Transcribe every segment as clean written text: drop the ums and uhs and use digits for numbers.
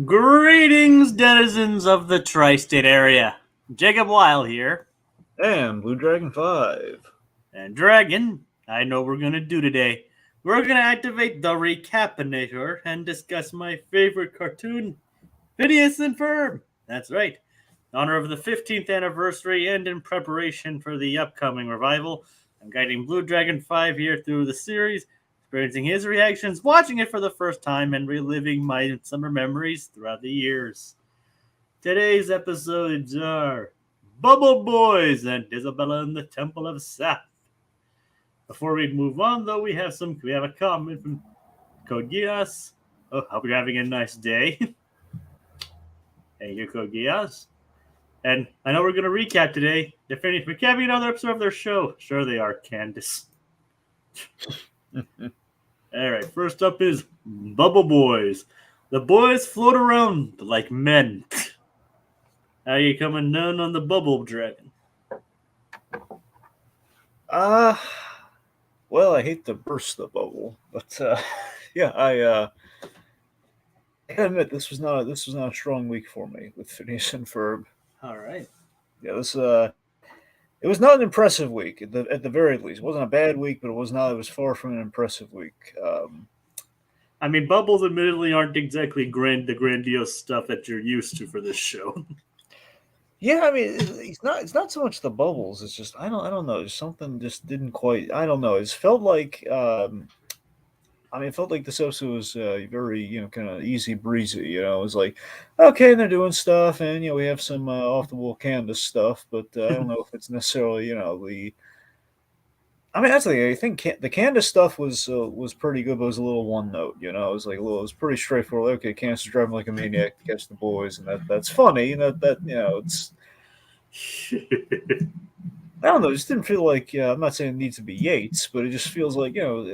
Greetings, denizens of the tri-state area. Jacob Weil here. And Blue Dragon 5. And Dragon, I know what we're going to do today. We're going to activate the Recap-inator and discuss my favorite cartoon, Phineas and Ferb. That's right. In honor of the 15th anniversary and in preparation for the upcoming revival, I'm guiding Blue Dragon 5 here through the series, experiencing his reactions, watching it for the first time, and reliving my summer memories throughout the years. Today's episodes are Bubble Boys and Isabella in the Temple of Seth. Before we move on, though, we have a comment from Code Geass. Oh, hope you're having a nice day. Thank you, Code Geass. And I know we're going to recap today. They're recapping another episode of their show. Sure they are, Candace. Alright, first up is Bubble Boys. The boys float around like men. How you coming down on the Bubble Dragon? Well, I hate to burst the bubble, but yeah, I gotta admit this was not a strong week for me with Phineas and Ferb. All right. Yeah, it was not an impressive week at the very least. It wasn't a bad week, but it was far from an impressive week. I mean, bubbles admittedly aren't exactly the grandiose stuff that you're used to for this show. Yeah, I mean, it's not so much the bubbles. It's just I don't know. Something just didn't quite. I don't know. It felt like it felt like this episode was very kind of easy breezy. It was like okay, they're doing stuff, and we have some off the wall Candace stuff, but I don't know if it's necessarily the. I mean, actually, I think the Candace stuff was pretty good, but it was a little one note. It was like it was pretty straightforward. Okay, Candace is driving like a maniac to catch the boys, and that's funny. That it's. I don't know. It just didn't feel like. I'm not saying it needs to be Yates, but it just feels like it was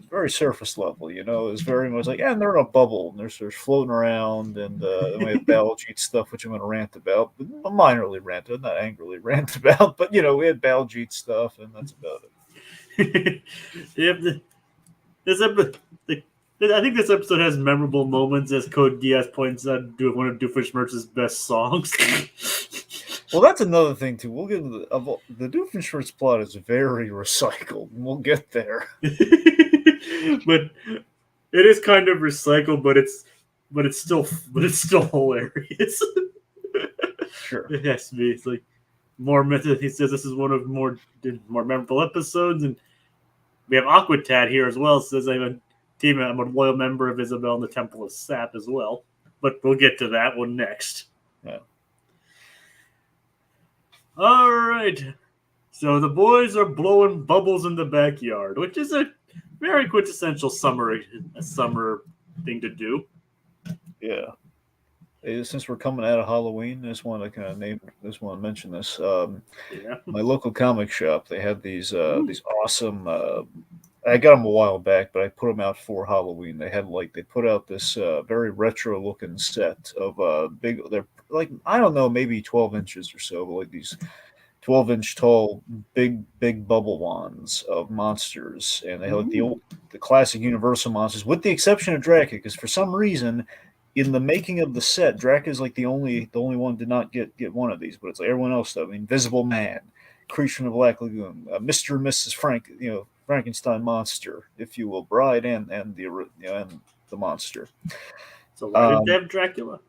very surface level. It was very much like, yeah, and they're in a bubble, and they're floating around, and we have Baljeet stuff, which I'm going to rant about, but minorly rant, not angrily rant about. But we had Baljeet stuff, and that's about it. Yep, I think this episode has memorable moments, as Code Diaz points out, one of Doofenshmirtz's best songs. Well, that's another thing too. We'll get into the Doofenshmirtz plot is very recycled, and we'll get there. But it is kind of recycled, but it's still hilarious. Sure, it has to be. It's like more method. He says this is one of more memorable episodes, and we have Aquatad here as well. Says I'm a loyal member of Isabella in the Temple of Sap as well. But we'll get to that one next. Yeah. All right. So the boys are blowing bubbles in the backyard, which is a very quintessential summer thing to do. Yeah. Since we're coming out of Halloween, I just want to mention this. My local comic shop, they had these awesome. I got them a while back, but I put them out for Halloween. They put out this very retro looking set of they're like I don't know, maybe 12 inches or so, but like these 12-inch tall big bubble wands of monsters, and they had like the classic Universal monsters, with the exception of Dracula, because for some reason, in the making of the set, Dracula's like the only one did not get one of these, but it's like everyone else though. I mean, Invisible Man, Creature from the Black Lagoon, Mr. and Mrs. Frankenstein monster, if you will, bride and the monster. So why did they have Dracula?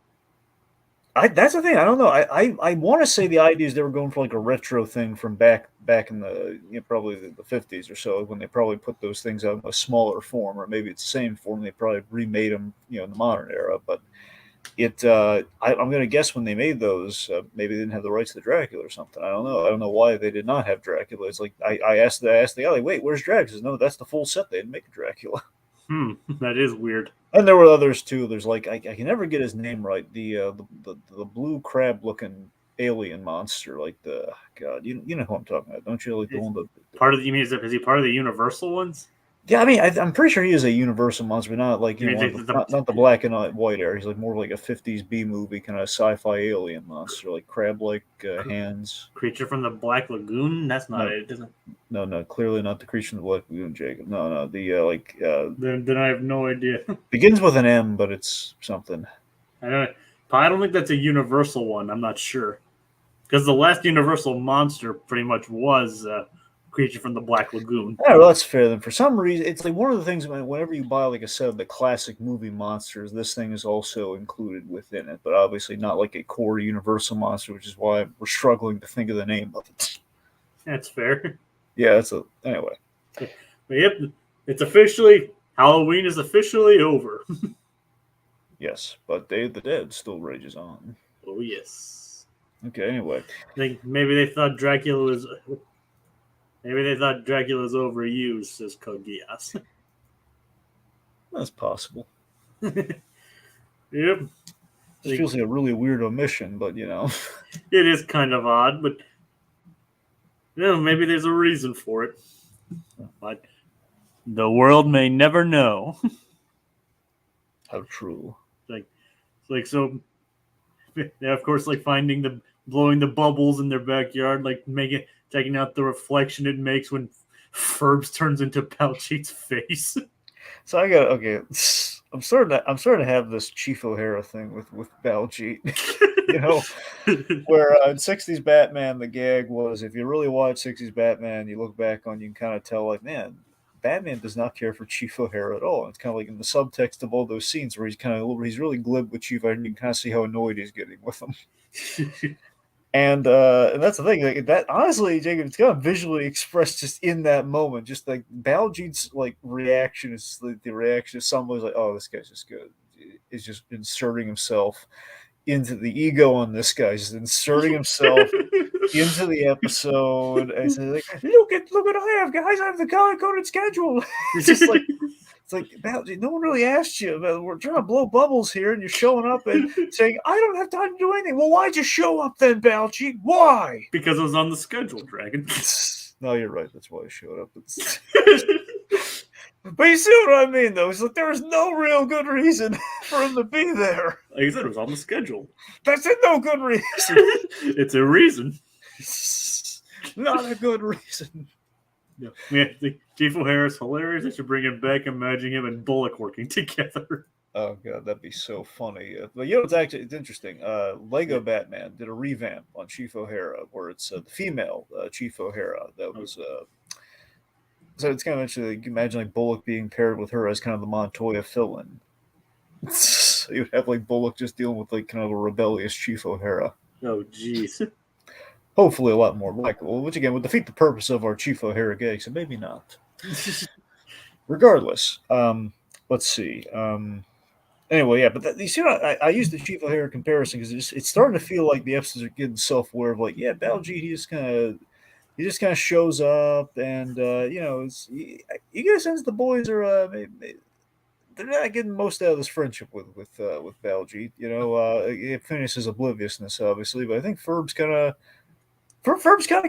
That's the thing. I don't know. I want to say the idea is they were going for like a retro thing from back in the probably the 50s or so, when they probably put those things out in a smaller form, or maybe it's the same form. They probably remade them in the modern era. But I'm going to guess when they made those, maybe they didn't have the rights to Dracula or something. I don't know. I don't know why they did not have Dracula. It's like I asked the guy, like, wait, where's Dracula? He says, no, that's the full set. They didn't make a Dracula. That is weird. And there were others too. There's like I can never get his name right. The blue crab looking alien monster. Like God, you know who I'm talking about, don't you? Like the one part of the. You mean is he part of the Universal ones? Yeah, I mean, I'm pretty sure he is a Universal monster, but not like not the black and white era. He's like more like a 50s B movie kind of sci-fi alien monster, like crab-like hands. Creature from the Black Lagoon? That's not it, isn't it? No, clearly not the Creature from the Black Lagoon, Jacob. No, the Then I have no idea. Begins with an M, but it's something. I don't think that's a universal one. I'm not sure. Because the last universal monster pretty much was a creature from the Black Lagoon. Yeah, well, that's fair. Then for some reason, it's like one of the things whenever you buy like a set of the classic movie monsters, this thing is also included within it, but obviously not like a core universal monster, which is why we're struggling to think of the name of it. That's fair. Yeah, anyway. But yep, it's officially Halloween is officially over. Yes, but Day of the Dead still rages on. Oh yes. Okay. Anyway, I think maybe they thought Dracula was overused, says Kogias. that's possible. Yep. It feels like a really weird omission, but It is kind of odd, but maybe there's a reason for it. But the world may never know. How true. So, yeah, of course, like blowing the bubbles in their backyard, like checking out the reflection it makes when Ferbs turns into Baljeet's face. So I'm starting to have this Chief O'Hara thing with Baljeet. Where in '60s Batman, the gag was if you really watch '60s Batman, you look back on, you can kind of tell like, man, Batman does not care for Chief O'Hara at all. It's kind of like in the subtext of all those scenes where he's really glib with Chief O'Hara, and you can kind of see how annoyed he's getting with him. And that's the thing. Like that, honestly, Jacob, it's kind of visually expressed just in that moment. Just like Baljeet's like reaction is like the reaction of someone who's like, "Oh, this guy's just good." Is just inserting himself into the ego on this guy. Just inserting himself into the episode and say, like, "Look what I have, guys! I have the color-coded schedule." It's just like. It's like, Baljeet, no one really asked you. We're trying to blow bubbles here, and you're showing up and saying, I don't have time to do anything. Well, why'd you show up then, Baljeet? Why? Because it was on the schedule, Dragon. No, you're right. That's why I showed up. But you see what I mean, though? It's like there was no real good reason for him to be there. Like I said, it was on the schedule. That's no good reason. It's a reason. Not a good reason. Yeah, Chief O'Hara's hilarious. I should bring him back. Imagine him and Bullock working together. Oh god, that'd be so funny. But it's interesting. Lego Batman did a revamp on Chief O'Hara, where it's the female Chief O'Hara. That was so it's kind of interesting. You can imagine like Bullock being paired with her as kind of the Montoya fill-in. So you'd have like Bullock just dealing with like kind of a rebellious Chief O'Hara. Oh jeez. Hopefully a lot more likable, which again would defeat the purpose of our Chief O'Hara gag, so maybe not. Regardless, let's see. Anyway, yeah, but you see, I use the Chief O'Hara comparison because it's starting to feel like the episodes are getting self-aware of like, yeah, Baljeet, he just kind of shows up, and you get a sense the boys are they're not getting most out of this friendship with Baljeet. Phineas is obliviousness, obviously, but I think Ferb's kind of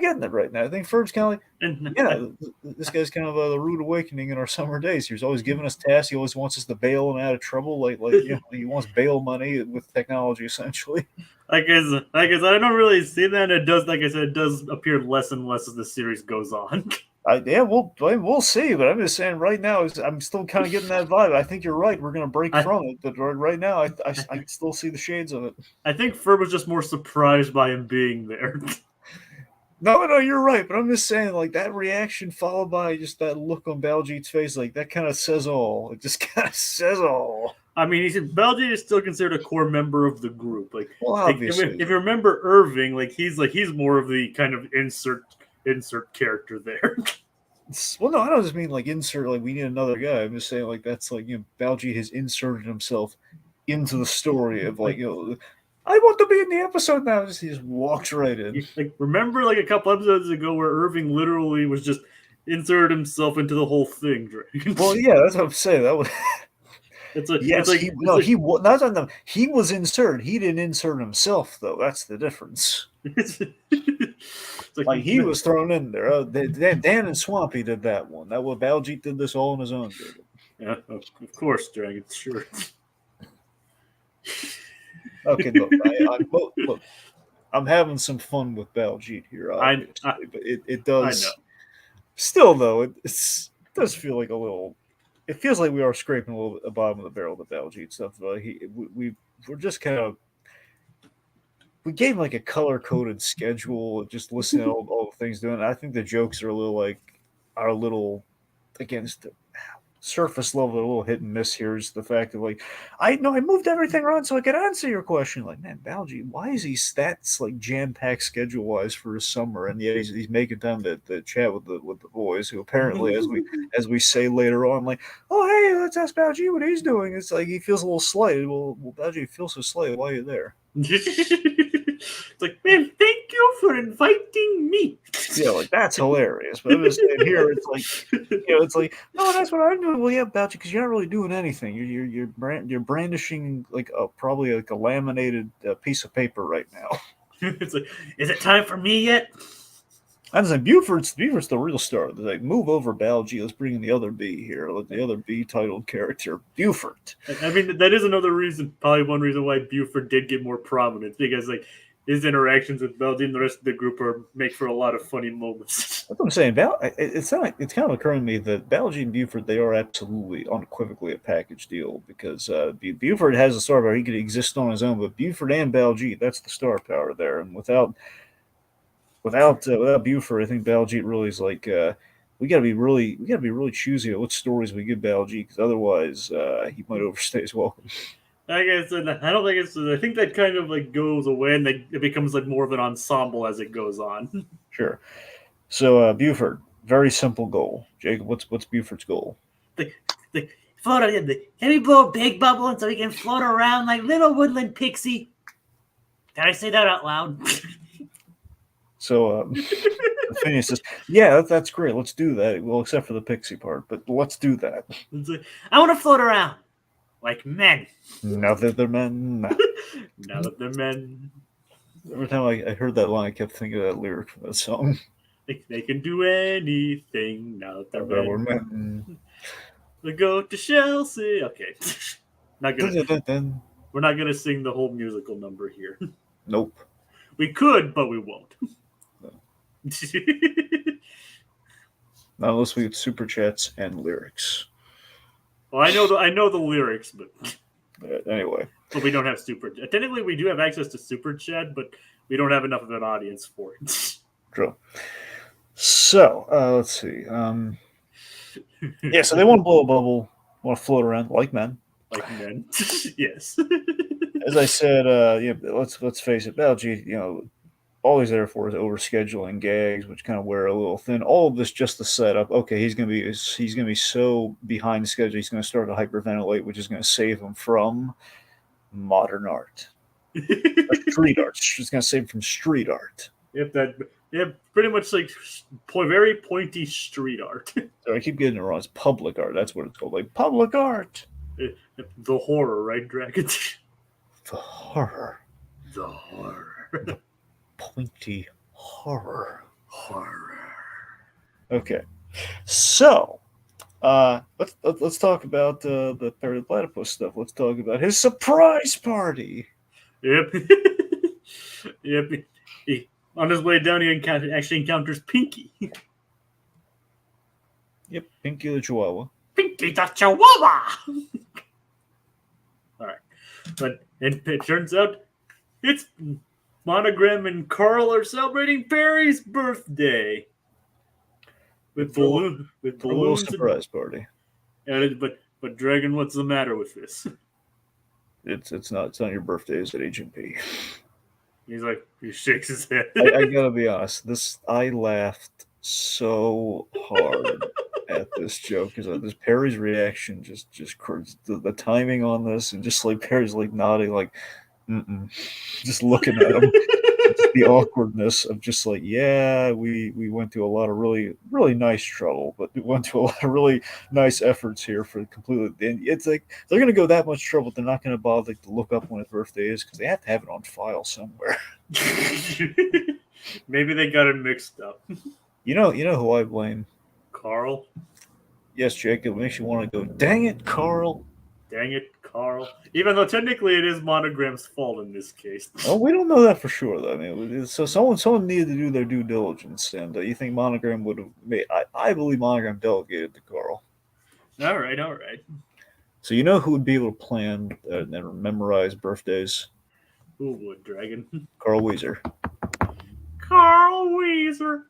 getting it right now. I think Ferb's kind of like, this guy's kind of the rude awakening in our summer days. He's always giving us tasks. He always wants us to bail him out of trouble. He wants bail money with technology, essentially. Like I said, I don't really see that. It does, like I said, it does appear less and less as the series goes on. We'll see. But I'm just saying, right now, I'm still kind of getting that vibe. I think you're right. We're going to break from it, but right now, I still see the shades of it. I think Ferb was just more surprised by him being there. No, you're right, but I'm just saying, like, that reaction followed by just that look on Baljeet's face, like, that kind of says all. It just kind of says all. I mean, Baljeet is still considered a core member of the group. Like, well, obviously. If you remember Irving, like, he's more of the kind of insert character there. Well, no, I don't just mean, like, insert, like, we need another guy. I'm just saying, like, that's, like, Baljeet has inserted himself into the story of, like, I want to be in the episode now. He just walks right in. Like, remember, like, a couple episodes ago where Irving literally was just inserted himself into the whole thing. Well, yeah, that's what I'm saying. That was. He was inserted. He didn't insert himself, though. That's the difference. Like he was thrown in there. Dan and Swampy did that one. That was Baljeet did this all on his own. Yeah, of course, Dragon. Sure. Okay, look, I'm having some fun with Baljeet here, obviously, but it does. Still, though, it does feel like a little it feels like we are scraping a little bit the bottom of the barrel of the Baljeet stuff. We're just kind of we gave him like a color coded schedule, just listening to all the things doing. I think the jokes are a little against the surface level, a little hit and miss. Here's the fact of like, I know I moved everything around so I could answer your question. Like, man, Balji, why is he stats like jam packed schedule wise for his summer, and yet he's making time to chat with the boys who apparently, as we say later on, like, oh hey, let's ask Balji what he's doing. It's like he feels a little slighted. Well, Balji, you feel so slighted. Why are you there? It's like, man, thank you for inviting me. Yeah, like that's hilarious. But I'm just saying here, it's like, no, that's what I'm doing. Well, yeah, about you because you're not really doing anything. You're brandishing like probably like a laminated piece of paper right now. It's like, is it time for me yet? I'm saying Buford's the real star. They're like, move over, Balji. Let's bring in the other B here. Let the other B titled character, Buford. I mean, that is another reason, probably one reason why Buford did get more prominence, because like his interactions with Balji and the rest of the group make for a lot of funny moments. That's what I'm saying. It's kind of occurring to me that Balji and Buford, they are absolutely unequivocally a package deal because Buford has a star power. He could exist on his own, but Buford and Balji, that's the star power there. And without Buford, I think Baljeet really is like we gotta be really choosy at what stories we give Baljeet because otherwise he might overstay his welcome. Like I said, I don't think it's. I think that kind of like goes away, and it becomes like more of an ensemble as it goes on. Sure. So Buford, very simple goal. Jacob, what's Buford's goal? Float. Can we blow a big bubble so we can float around like little woodland pixie? Can I say that out loud? So Phineas says, "Yeah, that's great. Let's do that. Well, except for the pixie part, but let's do that." I want to float around like men. Now that they're men. Now that they're men. Every time I heard that line, I kept thinking of that lyric from that song. They can do anything now that they're men. Men. We go to Chelsea. Okay, we're not gonna sing the whole musical number here. Nope. We could, but we won't. Not unless we have super chats and lyrics. Well, I know the lyrics, but anyway. But we don't have super. Technically, we do have access to super chat, but we don't have enough of an audience for it. True. So let's see. Yeah, so they want to blow a bubble, want to float around like men. Like men, yes. As I said, let's face it, Baljeet, all he's there for is overscheduling gags, which kind of wear a little thin. All of this just to set up. Okay, he's gonna be so behind schedule. He's gonna start to hyperventilate, which is gonna save him from modern art, street art. It's gonna save him from street art. Pretty much like very pointy street art. So I keep getting it wrong. It's public art. That's what it's called, like public art. The horror, right, Dragon? The horror. The horror. The pointy horror. Horror. Okay, so let's talk about the Perry the Platypus stuff. Let's talk about his surprise party. Yep. Yep. On his way down, he actually encounters Pinky. Yep, Pinky the Chihuahua. Pinky the Chihuahua! Alright. But it turns out it's Monogram and Carl are celebrating Perry's birthday. With balloons. A little surprise party. But Dragon, what's the matter with this? It's not your birthday, is it, Agent P? He's like, he shakes his head. I gotta be honest. I laughed so hard at this joke because this Perry's reaction just the timing on this, and just like Perry's like nodding, like, just looking at him. The awkwardness of just like, yeah, we went through a lot of really, really nice trouble, but we went through a lot of really nice efforts here for completely. And it's like they're going to go that much trouble. They're not going to bother to look up when his birthday is because they have to have it on file somewhere. Maybe they got it mixed up. You know who I blame? Carl. Yes, Jake. It makes you want to go, dang it, Carl. Dang it, Carl. Even though technically it is Monogram's fault in this case. Oh, we don't know that for sure, though. I mean, so someone needed to do their due diligence, and you think Monogram would have made? I believe Monogram delegated to Carl. All right, all right. So you know who would be able to plan and memorize birthdays? Who would, Dragon? Carl Weezer. Carl Weezer.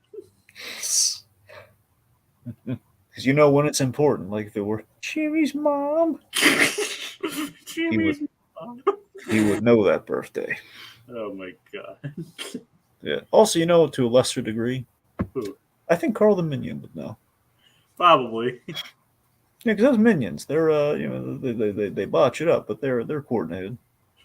Because you know when it's important, like if it were Jimmy's mom, he would Jimmy's mom. he would know that birthday. Oh my god. Yeah. Also, you know, to a lesser degree, Who? I think Carl the Minion would know. Probably. Yeah, because those minions, they're they botch it up, but they're coordinated.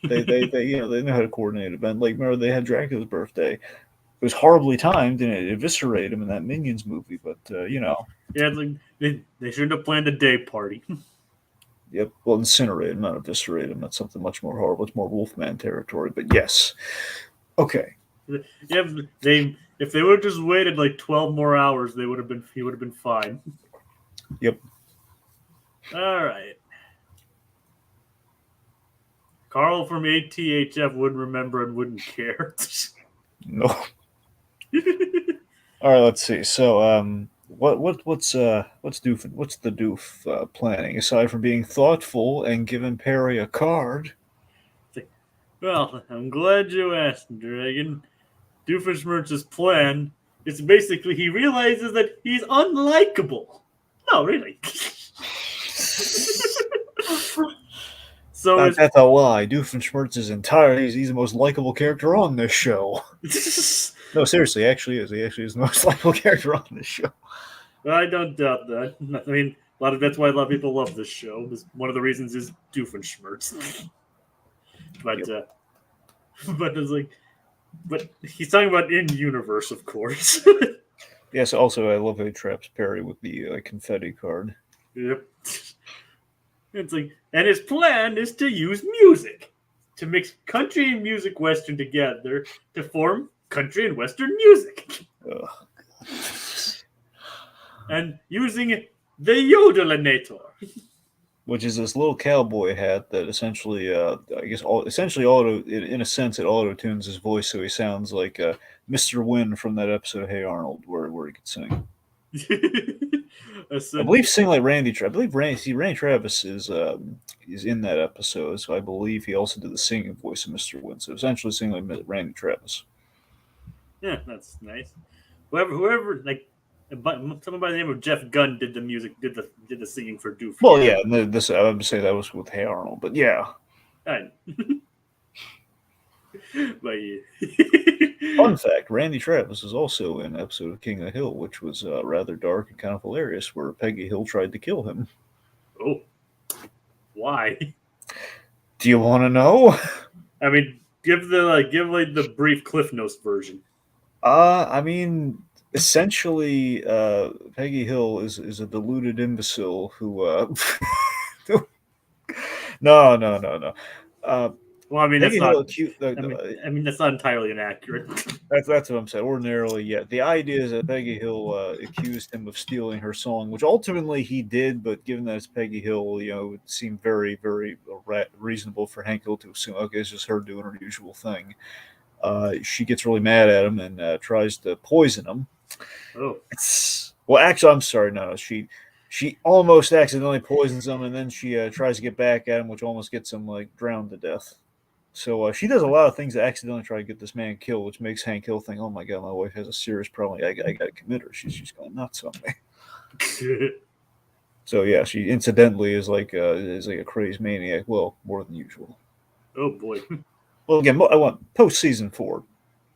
They know how to coordinate an event. Like remember they had Dracula's birthday. It was horribly timed and it eviscerated him in that Minions movie. But Yeah, like they shouldn't have planned a day party. yep. Well, incinerate him, not eviscerate him. That's something much more horrible. It's more Wolfman territory. But yes, okay. Yeah, if they would have just waited like 12 more hours, he would have been fine. Yep. All right. Carl from ATHF wouldn't remember and wouldn't care. No. All right. Let's see. So what's the Doof planning aside from being thoughtful and giving Perry a card? Well, I'm glad you asked, Dragon. Doofenshmirtz's plan is basically he realizes that he's unlikable. No, really. So That's a lie. Doofenshmirtz is entirely he's the most likable character on this show. No, seriously, he actually is the most likable character on this show. I don't doubt that. I mean, that's why a lot of people love this show. One of the reasons is Doofenshmirtz. But Yep. but it's like, but he's talking about in universe, of course. Yes. Also, I love how he traps Perry with the confetti card. Yep. It's like, and his plan is to use music to mix country and music western together to form country and western music. Ugh. And using the Yodel-inator. Which is this little cowboy hat that essentially, in a sense, it auto tunes his voice so he sounds like Mr. Wynn from that episode of Hey Arnold, where he could sing. I believe sing like Randy. I believe Randy Travis is in that episode, so I believe he also did the singing voice of Mr. Wynn. So essentially, sing like Randy Travis. Yeah, that's nice. Whoever, like, someone by the name of Jeff Gunn did the music, did the singing for Doof. Well, yeah, this I would say that was with Hey Arnold, but yeah. But yeah. Fun fact: Randy Travis is also in an episode of King of the Hill, which was rather dark and kind of hilarious, where Peggy Hill tried to kill him. Oh, why? Do you want to know? I mean, give the brief Cliff Notes version. I mean, essentially, Peggy Hill is a deluded imbecile who. No. Well, I mean, Peggy Hill I mean, that's not entirely inaccurate. That's what I'm saying. Ordinarily, yeah. The idea is that Peggy Hill accused him of stealing her song, which ultimately he did. But given that it's Peggy Hill, it would seem very, very reasonable for Hank Hill to assume, okay, it's just her doing her usual thing. She gets really mad at him and tries to poison him. Oh. Well, actually, I'm sorry. No, she almost accidentally poisons him, and then she tries to get back at him, which almost gets him like drowned to death. So she does a lot of things to accidentally try to get this man killed, which makes Hank Hill think, "Oh my god, my wife has a serious problem. I got to commit her. She's going nuts on me." So yeah, she incidentally is like a crazed maniac. Well, more than usual. Oh boy. Well, again, I want post season 4.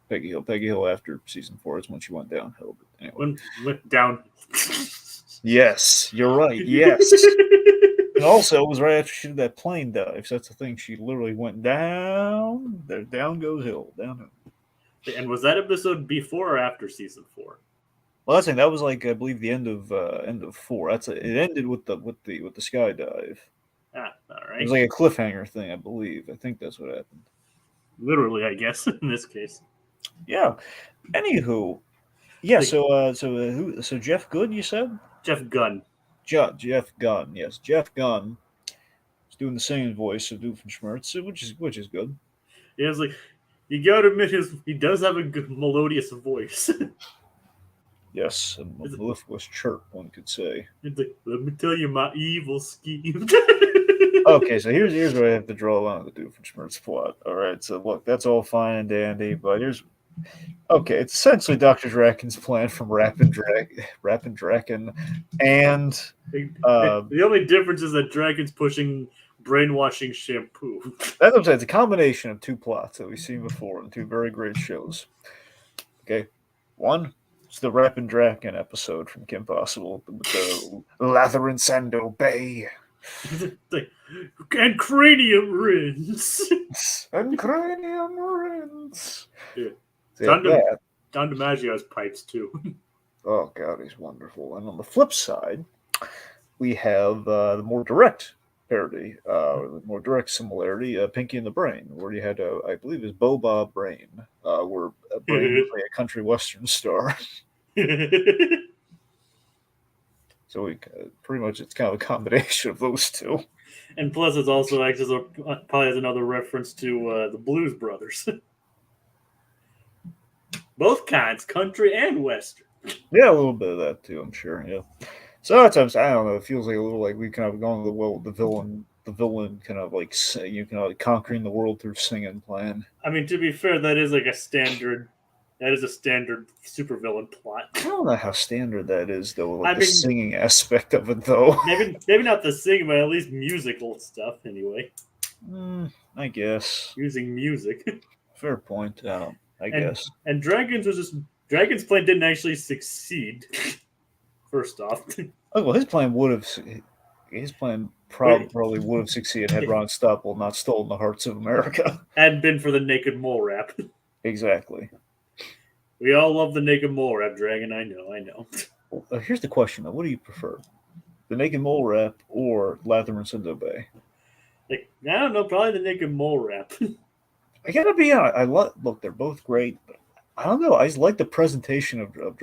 Peggy Hill. Peggy Hill after season 4 is when she went downhill. But anyway, went down. Yes, you're right. Yes. And also, it was right after she did that plane dive. So that's the thing. She literally went down. There, down goes hill. Downhill. And was that episode before or after season 4? Well, that's the thing. That was like I believe the end of 4. It ended with the skydive. Ah, all right. It was like a cliffhanger thing, I believe. I think that's what happened. Literally, I guess in this case. Yeah. Anywho, yeah. So Jeff Good, you said? Jeff Gunn. Jeff Gunn, yes, Jeff Gunn is doing the singing voice of Doofenshmirtz, which is good. Yeah, it's like you gotta admit he does have a good melodious voice. Yes, a mellifluous chirp, one could say. It's like, let me tell you my evil scheme. Okay, so here's where I have to draw a line on the Doofenshmirtz plot. All right, so look, that's all fine and dandy, but here's okay. It's essentially Doctor Draken's plan from Rappin' Draken, and the only difference is that Dragon's pushing brainwashing shampoo. that's what I'm saying. It's a combination of two plots that we've seen before in two very great shows. Okay, one. It's the Rappin' Draken episode from Kim Possible with the Lather and Sand Obey. And cranium rinse. And cranium rinse. Yeah. So Don DiMaggio's pipes too. Oh god, he's wonderful. And on the flip side, we have the more direct parody, the more direct similarity, Pinky and the Brain, where you had, I believe, is Boba Brain, where Brain would play a country western star. So we pretty much it's kind of a combination of those two. And plus, it's also acts as probably as another reference to the Blues Brothers. Both kinds, country and western. Yeah, a little bit of that too, I'm sure. Yeah. So sometimes I don't know. It feels like a little like we kind of gone with the villain. The villain kind of like conquering the world through singing plan. I mean, to be fair, that is like a standard. That is a standard supervillain plot. I don't know how standard that is, though. Like the singing aspect of it, though. Maybe not the singing, but at least musical stuff, anyway. I guess using music. Fair point. I guess. And Dragon's plan didn't actually succeed. First off. Oh, well, his plan probably would have succeeded had Ron Stopple not stolen the hearts of America. Hadn't been for the naked mole rap. Exactly. We all love the naked mole rap, Dragon. I know. Well, here's the question, though. What do you prefer? The naked mole rap or Lather and Sand Obey? I don't know. Probably the naked mole rap. I gotta be honest. Look, they're both great, but I don't know. I just like the presentation of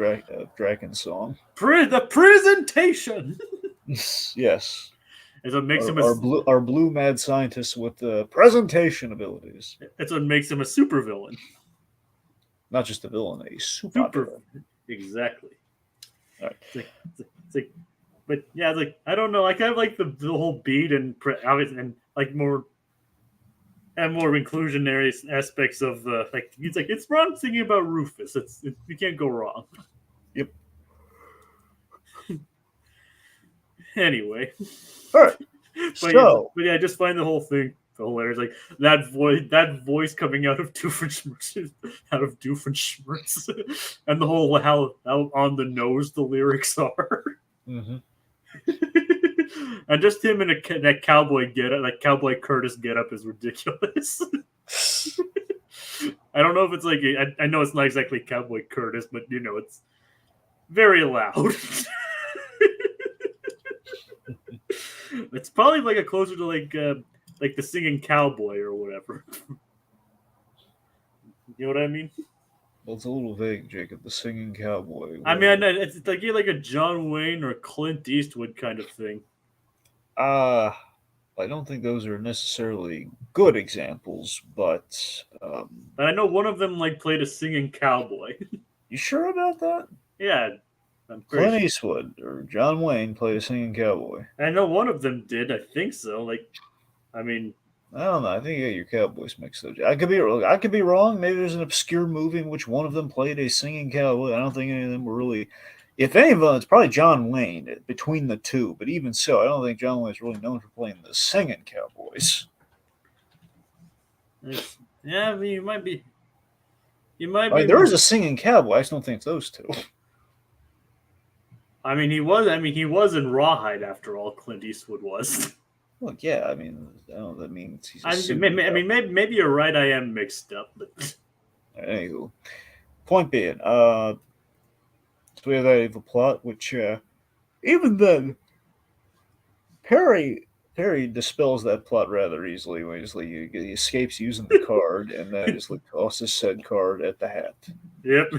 Dragon's song. The presentation. Yes. It's what makes him our blue mad scientist with the presentation abilities. That's what makes him a supervillain. Not just a villain, a super villain. Exactly. All right. It's like, but yeah, like I don't know. I kind of like the whole beat and like more inclusionary aspects of like it's like it's Ron singing about Rufus. You can't go wrong. Yep. Anyway. All right. But yeah, I just find the whole thing hilarious. Like that voice coming out of Doofenshmirtz, and the whole how on the nose the lyrics are. Mm-hmm. And just him in that cowboy getup, like Cowboy Curtis getup, is ridiculous. I don't know if it's like I know it's not exactly Cowboy Curtis, but it's very loud. It's probably like a closer to like the singing cowboy or whatever. You know what I mean? Well, it's a little vague, Jacob. The singing cowboy. I mean, it's like you're like a John Wayne or Clint Eastwood kind of thing. I don't think those are necessarily good examples, but I know one of them played a singing cowboy. You sure about that? Yeah. Clint Eastwood or John Wayne played a singing cowboy. I know one of them did. I think so. I mean, I don't know. I think you got your cowboys mixed up. I could be wrong. Maybe there's an obscure movie in which one of them played a singing cowboy. I don't think any of them were really. If any of them, it's probably John Wayne between the two. But even so, I don't think John Wayne is really known for playing the singing cowboys. Yeah, I mean, you might be. There is a singing cowboy. I just don't think it's those two. I mean, he was in Rawhide after all. Clint Eastwood was. Well, yeah. I mean, I don't know. That means he's. Maybe you're right. I am mixed up, but. Anywho, point being, so we have that evil plot, which even then, Perry dispels that plot rather easily when he escapes using the card, and then just tosses said card at the hat. Yep,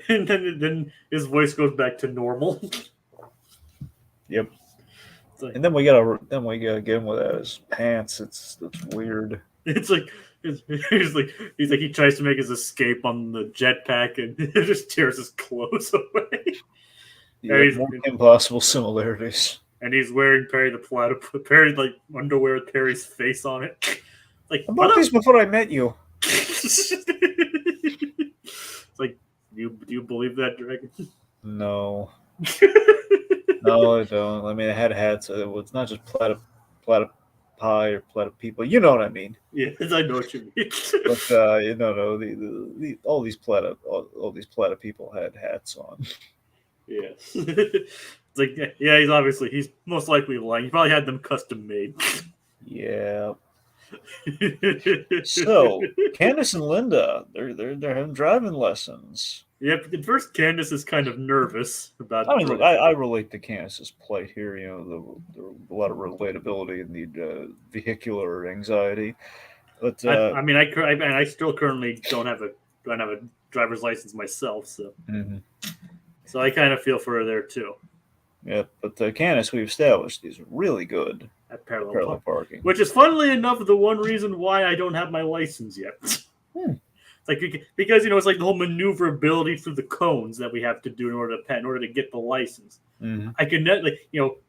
and then his voice goes back to normal. Yep. And then we gotta get him without his pants. It's weird. It's like he's like he tries to make his escape on the jetpack and it just tears his clothes away. More impossible similarities. And he's wearing Perry the Platypus, Perry like underwear with Perry's face on it. Like I bought these before I met you. It's like, do you believe that, Dragon? No. No, I don't. I mean, I had hats. So it's not just platypi or platypeople. You know what I mean? Yes, I know what you mean. But all these platypeople had hats on. Yes. It's like, yeah, he's most likely lying. He probably had them custom made. Yeah. So Candace and Linda, they're having driving lessons. Yep. At first, Candace is kind of nervous about. I mean, look, I relate to Candace's plight here. You know, a lot of relatability in the vehicular anxiety. But I still currently don't have a driver's license myself, so so I kind of feel for her there too. Yeah, but Candace, we've established, is really good at parallel parking, which is funnily enough the one reason why I don't have my license yet. It's like because it's like the whole maneuverability through the cones that we have to do in order to get the license. I can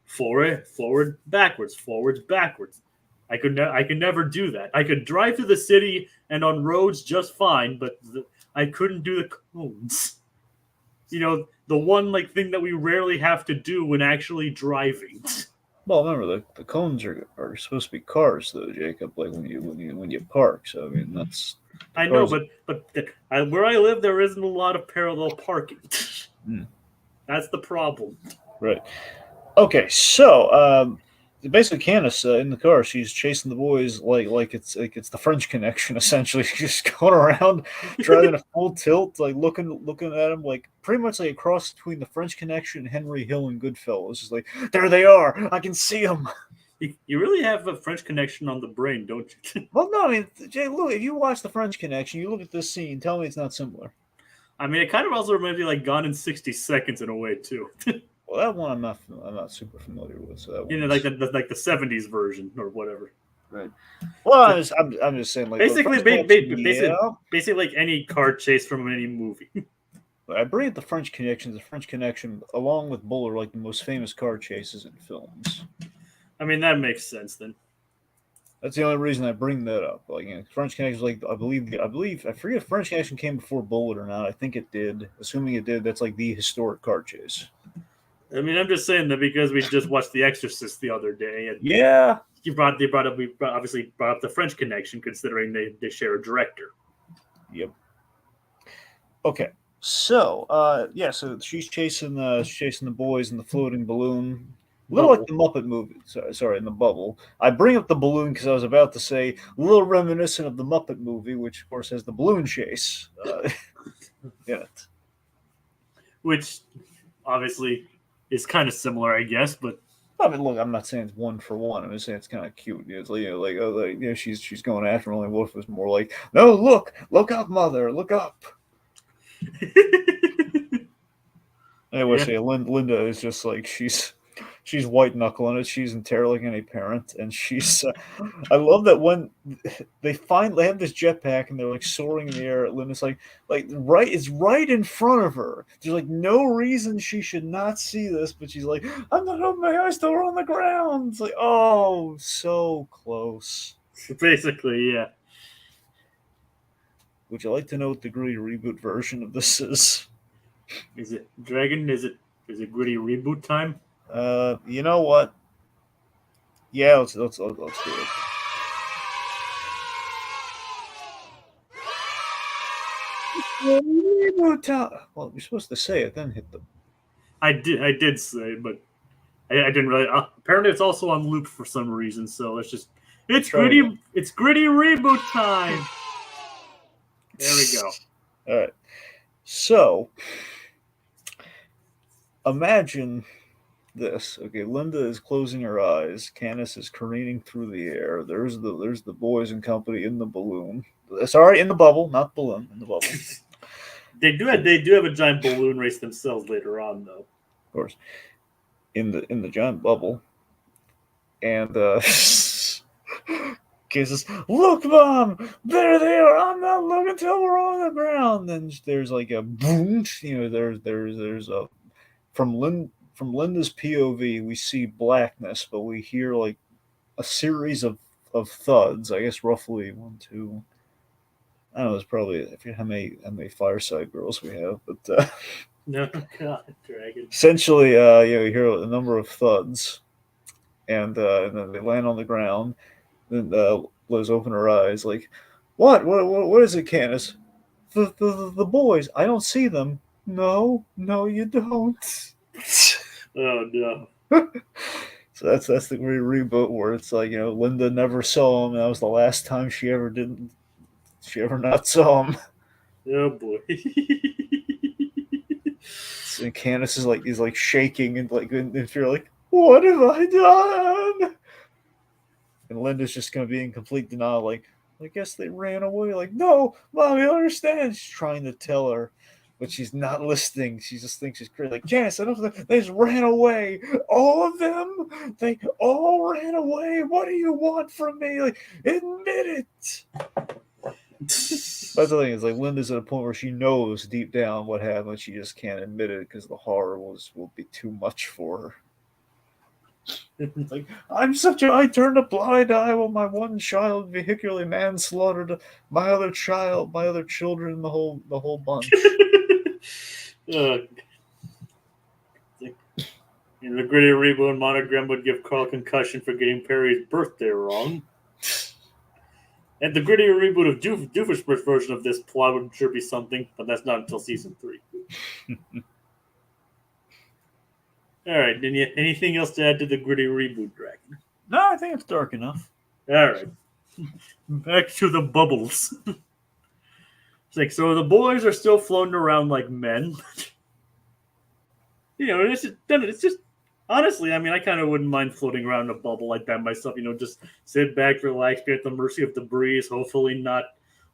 forward, backwards, forwards, backwards. I could never do that. I could drive through the city and on roads just fine, but I couldn't do the cones. The one thing that we rarely have to do when actually driving. Well, remember the cones are supposed to be cars, though, Jacob. Like when you park. So I mean that's. I know, but where I live, there isn't a lot of parallel parking. That's the problem. Right. Okay, so basically, Candace in the car, she's chasing the boys like it's the French Connection. Essentially, she's just going around driving a full tilt, like looking at them, like pretty much like a cross between the French Connection, Henry Hill, and Goodfellas. It's just like there they are, I can see them. You really have a French Connection on the brain, don't you? Well, no, I mean, Jay, look, if you watch the French Connection, you look at this scene, tell me it's not similar. I mean, it kind of also reminds me like Gone in 60 Seconds in a way too. Well, that one I'm not super familiar with. So like the 70s version or whatever. Right. Well, I'm just saying, like basically like any car chase from any movie. I bring up the French Connection. The French Connection, along with Bull, are like the most famous car chases in films. I mean, that makes sense then. That's the only reason I bring that up. Like, French Connection, like I believe I forget if French Connection came before Bullet or not. I think it did. Assuming it did, that's like the historic car chase. I mean, I'm just saying that because we just watched The Exorcist the other day, and yeah, we obviously brought up the French Connection, considering they share a director. Yep. Okay, so so she's chasing the boys in the floating balloon. A little like the Muppet movie. Sorry, in the bubble. I bring up the balloon because I was about to say a little reminiscent of the Muppet movie, which of course has the balloon chase in it. Which obviously is kind of similar, I guess. But I mean, look, I'm not saying it's one for one. I'm just saying it's kind of cute. It's like, she's going after him. Only Wolf was more like, no, look up, mother, look up. Anyway, say Linda is just like she's white knuckling it. She's like any parent, and she's. I love that when they have this jetpack and they're like soaring in the air. Linda's like it's right in front of her. There's like no reason she should not see this, but she's like, I'm not on my eyes, still on the ground. It's like, oh, so close. Basically, yeah. Would you like to know what the gritty reboot version of this is? Is it Dragon? Is it gritty reboot time? You know what? Yeah, let's do it. Well, you're supposed to say it, then hit them. I did say, but I didn't really. Apparently, it's also on loop for some reason. So it's gritty reboot time. There we go. All right. So imagine this. Okay, Linda is closing her eyes. Candace is careening through the air. There's the boys and company in the balloon. Sorry, in the bubble, not balloon, in the bubble. They do have a giant balloon race themselves later on, though. Of course, in the giant bubble, and Kisses, look, Mom, there they are. I'm not looking till we're on the ground. Then there's like a boom. There's a from Linda's POV. We see blackness, but we hear like a series of thuds. I guess roughly 1, 2. I don't know. It's probably I forget how many Fireside Girls we have, but No, God, Dragon. essentially, you hear a number of thuds, and then they land on the ground. Then Liz opened her eyes, like, what is it, Candace? The boys. I don't see them. No, you don't. Oh no. So that's the reboot where it's like Linda never saw him. And that was the last time she ever didn't. She ever not saw him. Oh boy. And Candace is like shaking and like in fear, like, what have I done? And Linda's just gonna be in complete denial, like, I guess they ran away. Like, no, Mom, you understand. She's trying to tell her, but she's not listening. She just thinks she's crazy. Like, Janice, I don't know. They just ran away. All of them. They all ran away. What do you want from me? Like, admit it. That's the thing. Is like Linda's at a point where she knows deep down what happened. She just can't admit it because the horror will be too much for her. Like, I turned a blind eye while my one child vehicularly manslaughtered my other children, the whole bunch. In the gritty reboot, Monogram would give Carl concussion for getting Perry's birthday wrong. And the gritty reboot of Doofenshmirtz version of this plot would sure be something, but that's not until season 3. All right, anything else to add to the gritty reboot, Dragon? No, I think it's dark enough. All right, back to the bubbles. It's like, so the boys are still floating around like men. It's just honestly, I mean, I kind of wouldn't mind floating around in a bubble like that myself. Just sit back, relax, be at the mercy of the breeze. Hopefully, not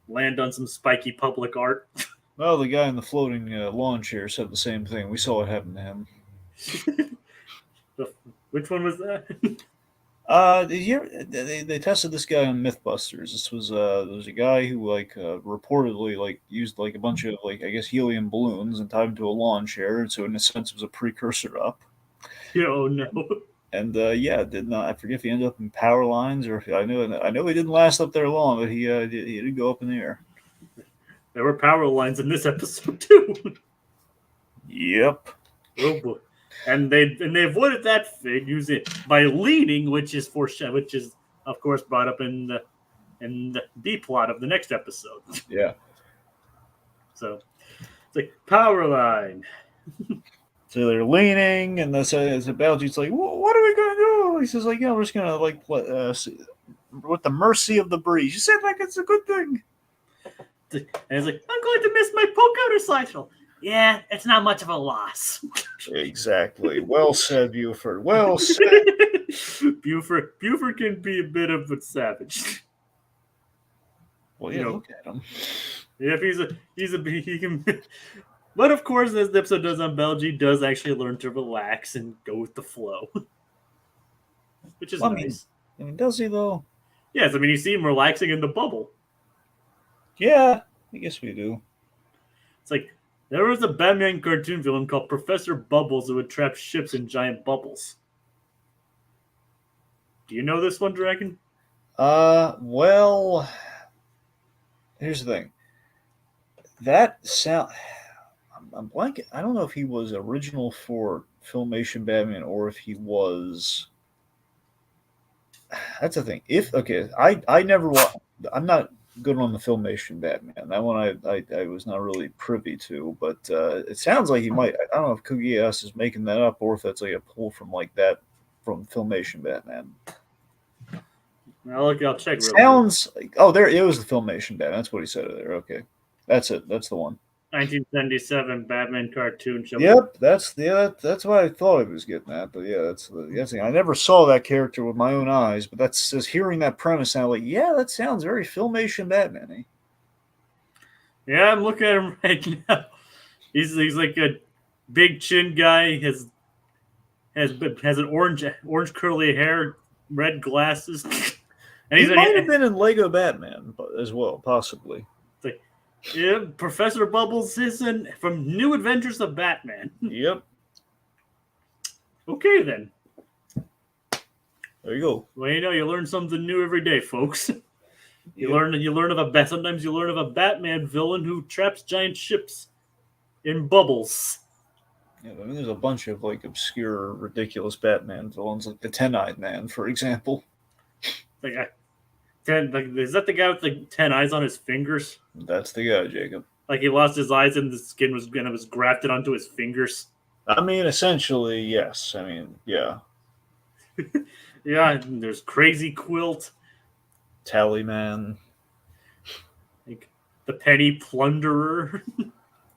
land on some spiky public art. Well, the guy in the floating lawn chair said the same thing. We saw what happened to him. Which one was that? They tested this guy on MythBusters. This was there was a guy who reportedly used a bunch of I guess helium balloons and tied them to a lawn chair, and so in a sense it was a precursor up. Oh no! And did not. I forget if he ended up in power lines or if I know he didn't last up there long, but he did go up in the air. There were power lines in this episode too. Yep. Oh boy. And they avoided that fate using by leaning, which is of course brought up in the B plot of the next episode. Yeah. So it's like power line. So they're leaning, and the Baljeet's like, "What are we gonna do?" He says, "Like, we're just gonna with the mercy of the breeze." You said it's a good thing. And he's like, "I'm going to miss my poke-out recital." Yeah, it's not much of a loss. Exactly. Well said, Buford. Well said. Buford can be a bit of a savage. Well, yeah, look at him. Yeah, he can. But of course, as the episode does on Belgie, does actually learn to relax and go with the flow, which is nice. I mean, does he though? Yes, I mean you see him relaxing in the bubble. Yeah, I guess we do. It's like there was a Batman cartoon villain called Professor Bubbles who would trap ships in giant bubbles. Do you know this one, Dragon? Well, here's the thing. That sound. I'm blanking. I don't know if he was original for Filmation Batman or if he was. That's the thing. I never watched. I'm not good on the Filmation Batman. That one I was not really privy to, but it sounds like he might. I don't know if Kugias is making that up or if that's a pull from that from Filmation Batman. I'll check. It sounds like there it was the Filmation Batman. That's what he said there. Okay, that's it. That's the one. 1977 Batman cartoon show. Yep, that's what I thought I was getting at. But yeah, that's the thing. I never saw that character with my own eyes, but that's just hearing that premise now. Like, yeah, that sounds very Filmation Batman-y. Yeah, I'm looking at him right now. He's like a big chin guy. Has an orange curly hair, red glasses. And he might have been in Lego Batman as well, possibly. Yeah, Professor Bubbles is from New Adventures of Batman. Yep. Okay, then. There you go. Well, you learn something new every day, folks. Sometimes you learn of a Batman villain who traps giant ships in bubbles. Yeah, I mean, there's a bunch of obscure, ridiculous Batman villains, like the Ten-Eyed Man, for example. Is that the guy with 10 eyes on his fingers? That's the guy, Jacob. He lost his eyes and the skin was grafted onto his fingers. I mean, essentially, yes. I mean, yeah. Yeah, there's Crazy Quilt. Tallyman. The Penny Plunderer.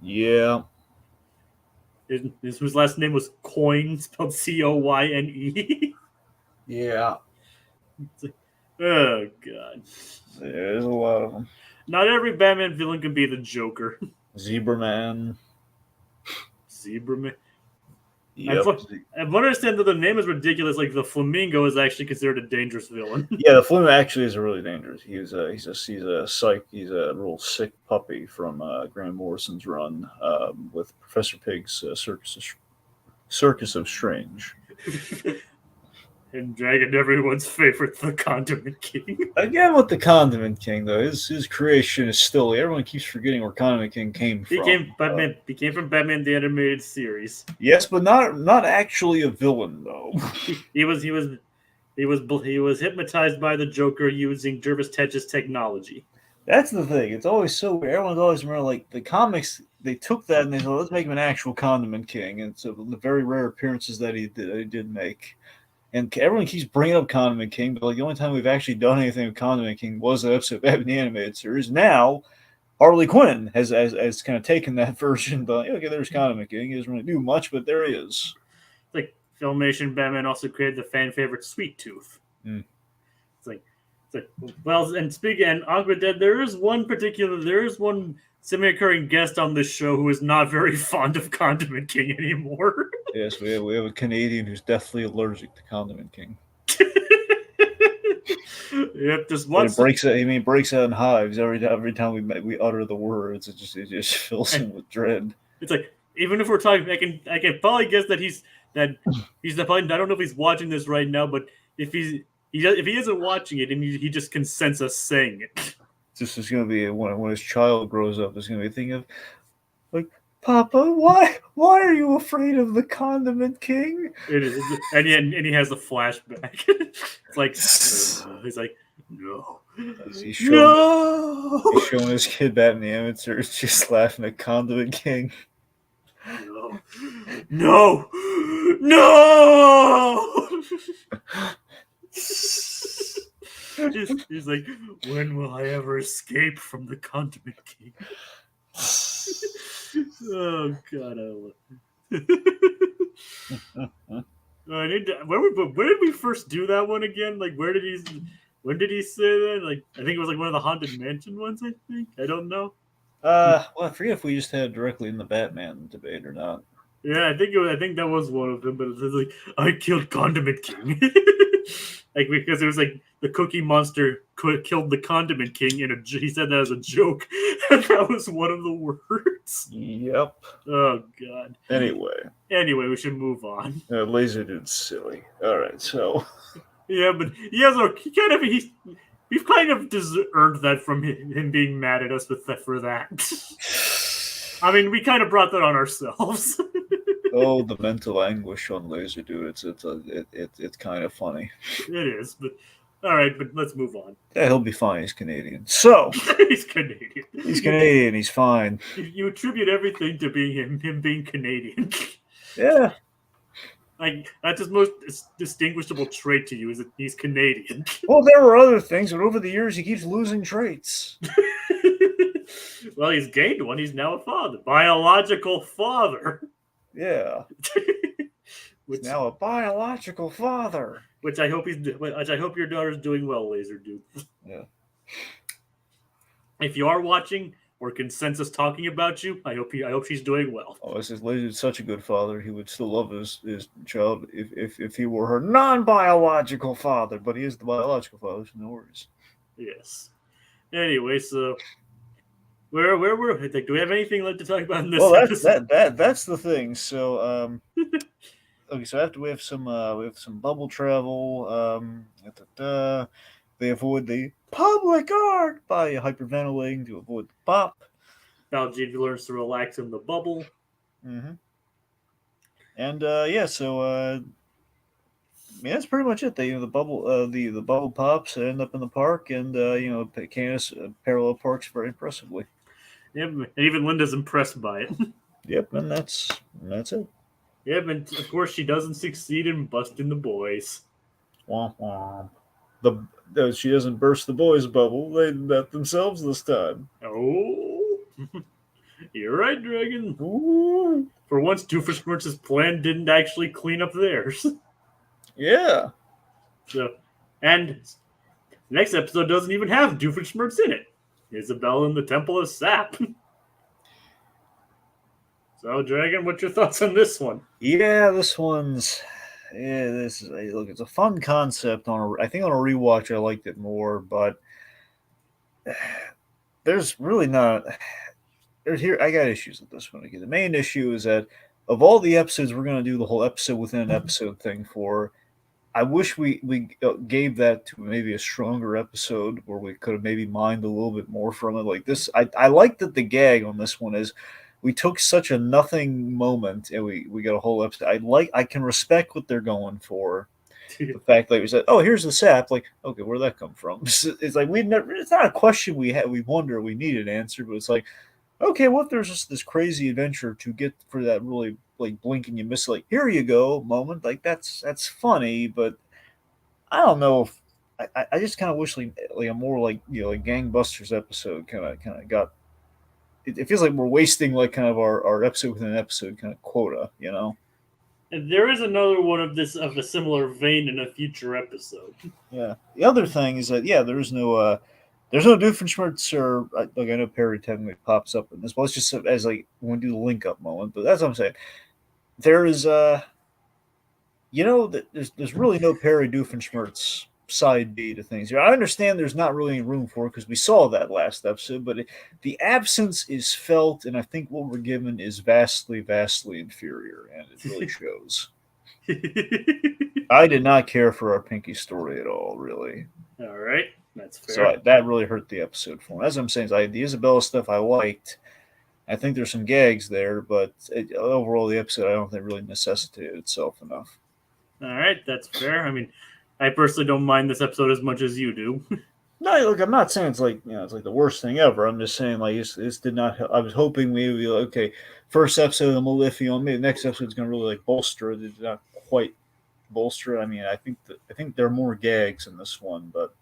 Yeah. Whose last name was Coyne, spelled Coyne. Yeah. Oh, God. There's a lot of them. Not every Batman villain can be the Joker. Zebra Man. Yep. I understand that the name is ridiculous. The Flamingo is actually considered a dangerous villain. Yeah, the Flamingo actually is really dangerous. He's a real sick puppy from Grant Morrison's run with Professor Pig's Circus of Strange. And Dragon, everyone's favorite, the Condiment King. Again, with the Condiment King, though, his creation is still. Everyone keeps forgetting where Condiment King came from. He came from Batman the Animated Series. Yes, but not actually a villain, though. He was hypnotized by the Joker using Jervis Tetch's technology. That's the thing. It's always so weird. Everyone's always remember, the comics. They took that and they thought, let's make him an actual Condiment King. And so the very rare appearances that he did make. And everyone keeps bringing up Condiment King, but the only time we've actually done anything with Condiment King was the episode of Batman the Animated Series. Now, Harley Quinn has kind of taken that version, but okay, there's Condiment King. He doesn't really do much, but there he is. Filmation Batman also created the fan favorite Sweet Tooth. Mm. And speaking and Aqua Dead, there is one semi-recurring guest on this show who is not very fond of Condiment King anymore. Yes, we have a Canadian who's deathly allergic to Condiment King. Yep, just once. Breaks out in hives every time we utter the words. It just fills him with dread. It's even if we're talking, I can probably guess that he's probably, I don't know if he's watching this right now, but if he isn't watching it, and he just can sense us saying it. This is going to be when his child grows up. It's going to be thinking of Papa, why are you afraid of the Condiment King? It is, and he has a flashback. It's he's like, no. He's showing his kid Batman the Amateur. It's just laughing at Condiment King. No. He's like, when will I ever escape from the Condiment King? Oh God, I love it. Where did we first do that one again? When did he say that? I think it was one of the Haunted Mansion ones. I think, I don't know. Well, I forget if we just had it directly in the Batman debate or not. Yeah, I think that was one of them. But it was I killed Condiment King. Because it was the Cookie Monster killed the Condiment King he said that as a joke, and that was one of the words. Yep. Oh God. Anyway, we should move on. Laser Dude's silly. All right, so. Yeah, but we've kind of earned that from him being mad at us for that. I mean, we kind of brought that on ourselves. Oh, the mental anguish on Laser Dude. It's kind of funny. It is, but all right, but let's move on. Yeah, he'll be fine. He's Canadian. So he's Canadian. He's Canadian. He's fine. You attribute everything to being him being Canadian. Yeah. That's his most distinguishable trait to you is that he's Canadian. Well, there were other things, but over the years he keeps losing traits. Well, he's gained one. He's now a father, biological father. Yeah. He's now a biological father. Which I hope your daughter's doing well, Laser Dude. Yeah. If you are watching, or consensus talking about you. I hope she's doing well. Oh, this lady is such a good father. He would still love his child if he were her non-biological father, but he is the biological father, so no worries. Yes. Anyway, so where were we? Do we have anything left to talk about in this Well, episode? that's the thing. So okay, so after we have some bubble travel. They avoid the public art by hyperventilating to avoid the pop. Baljeet learns to relax in the bubble. Mm-hmm. And yeah, so I mean, that's pretty much it. The bubble the bubble pops end up in the park, and Candace parallel parks very impressively. Yep, and even Linda's impressed by it. Yep, and that's it. Yep, and of course she doesn't succeed in busting the boys. Womp womp. She doesn't burst the boys' bubble. They met themselves this time. Oh, you're right, Dragon. Ooh. For once, Doofenshmirtz's plan didn't actually clean up theirs. Yeah. So, and the next episode doesn't even have Doofenshmirtz in it. Isabella in the Temple of Sap. So, Dragon, what's your thoughts on this one? Yeah, this one's. Yeah, this is look. It's a fun concept. I think on a rewatch, I liked it more, but there's really not. I got issues with this one again. The main issue is that of all the episodes we're going to do the whole episode within an episode thing for, I wish we gave that to maybe a stronger episode where we could have maybe mined a little bit more from it. Like this, I like that the gag on this one is we took such a nothing moment and we got a whole episode. I can respect what they're going for. The fact that we said, "Oh, here's the sap," like, okay, where'd that come from? It's like we never. It's not a question we wonder, we need an answer, but it's like, okay, what if there's just this crazy adventure to get for that really like blink and you miss like here you go moment, like that's funny, but I don't know if I just kind of wish like a more like like gangbusters episode kind of got. It feels like we're wasting like kind of our episode within an episode kind of quota, And there is another one of a similar vein in a future episode. Yeah. The other thing is that there's no Doofenshmirtz or like I know Perry technically pops up in this, but it's just as like when we do the link up moment. But that's what I'm saying. There is there's really no Perry Doofenshmirtz side B to things here. I understand there's not really any room for it because we saw that last episode, but the absence is felt, and I think what we're given is vastly, vastly inferior, and it really shows. I did not care for our Pinky story at all, really. All right, that's fair. So that really hurt the episode for me. As I'm saying, the Isabella stuff I liked. I think there's some gags there, but overall the episode I don't think really necessitated itself enough. All right, that's fair. I mean, I personally don't mind this episode as much as you do. No, look, I'm not saying it's like it's like the worst thing ever. I'm just saying like this did not. I was hoping maybe like, okay, first episode I'm a little iffy on. Maybe the next episode's going to really like bolster it. It did not quite bolster it. I mean, I think there are more gags in this one, but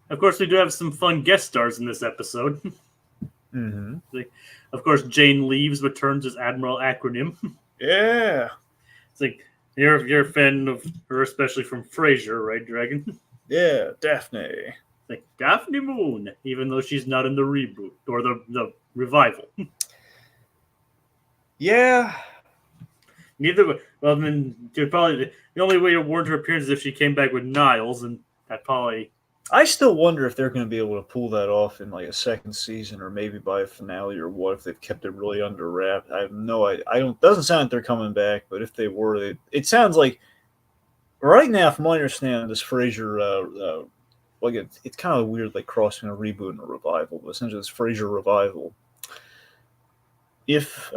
Of course, we do have some fun guest stars in this episode. Mm-hmm. Of course, Jane Leaves returns as Admiral Acronym. Yeah, it's like you're a fan of her, especially from Frasier, right, Dragon? Yeah, Daphne. Like Daphne Moon, even though she's not in the reboot or the revival. Yeah. Neither. Well, then probably the only way to warrant her appearance is if she came back with Niles, and that probably. I still wonder if they're going to be able to pull that off in like a second season, or maybe by a finale, or what if they've kept it really under wrap. I have no idea. Doesn't sound like they're coming back, but if they were, it sounds like right now, from my understanding, this Frasier, like it's kind of weird, like crossing a reboot and a revival, but essentially this Frasier revival. If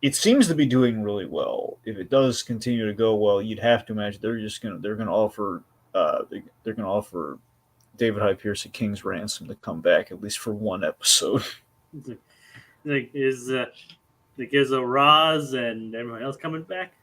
it seems to be doing really well. If it does continue to go well, you'd have to imagine they're gonna offer David Hyde Pierce at King's Ransom to come back at least for one episode. Is Roz and everyone else coming back?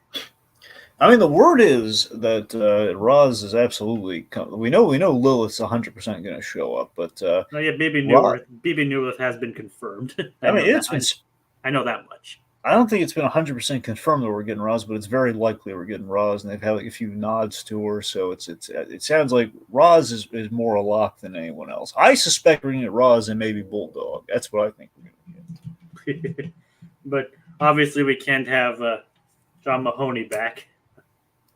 I mean, the word is that Roz is absolutely. We know Lilith's 100% going to show up, but Baby Newirth has been confirmed. I know that much. I don't think it's been 100% confirmed that we're getting Roz, but it's very likely we're getting Roz, and they've had like a few nods to her. So it sounds like Roz is more a lock than anyone else. I suspect we're going to get Roz and maybe Bulldog. That's what I think we're going to get. But obviously, we can't have John Mahoney back.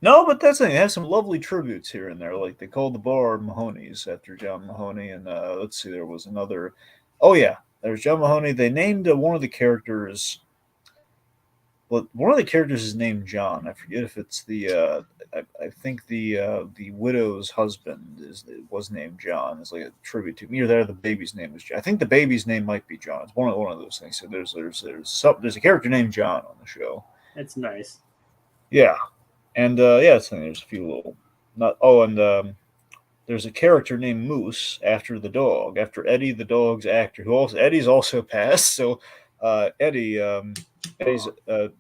No, but that's the thing. They have some lovely tributes here and there. Like they called the bar Mahoney's after John Mahoney, and let's see, there was another. Oh yeah, there's John Mahoney. They named one of the characters. Well, one of the characters is named John. I forget if it's the. I think the widow's husband was named John. It's like a tribute to him. Either that or the baby's name was John. I think the baby's name might be John. It's one of those things. So there's a character named John on the show. That's nice. Yeah, and there's a few little not. Oh, and there's a character named Moose after the dog, after Eddie the dog's actor, who also Eddie's also passed. So Eddie's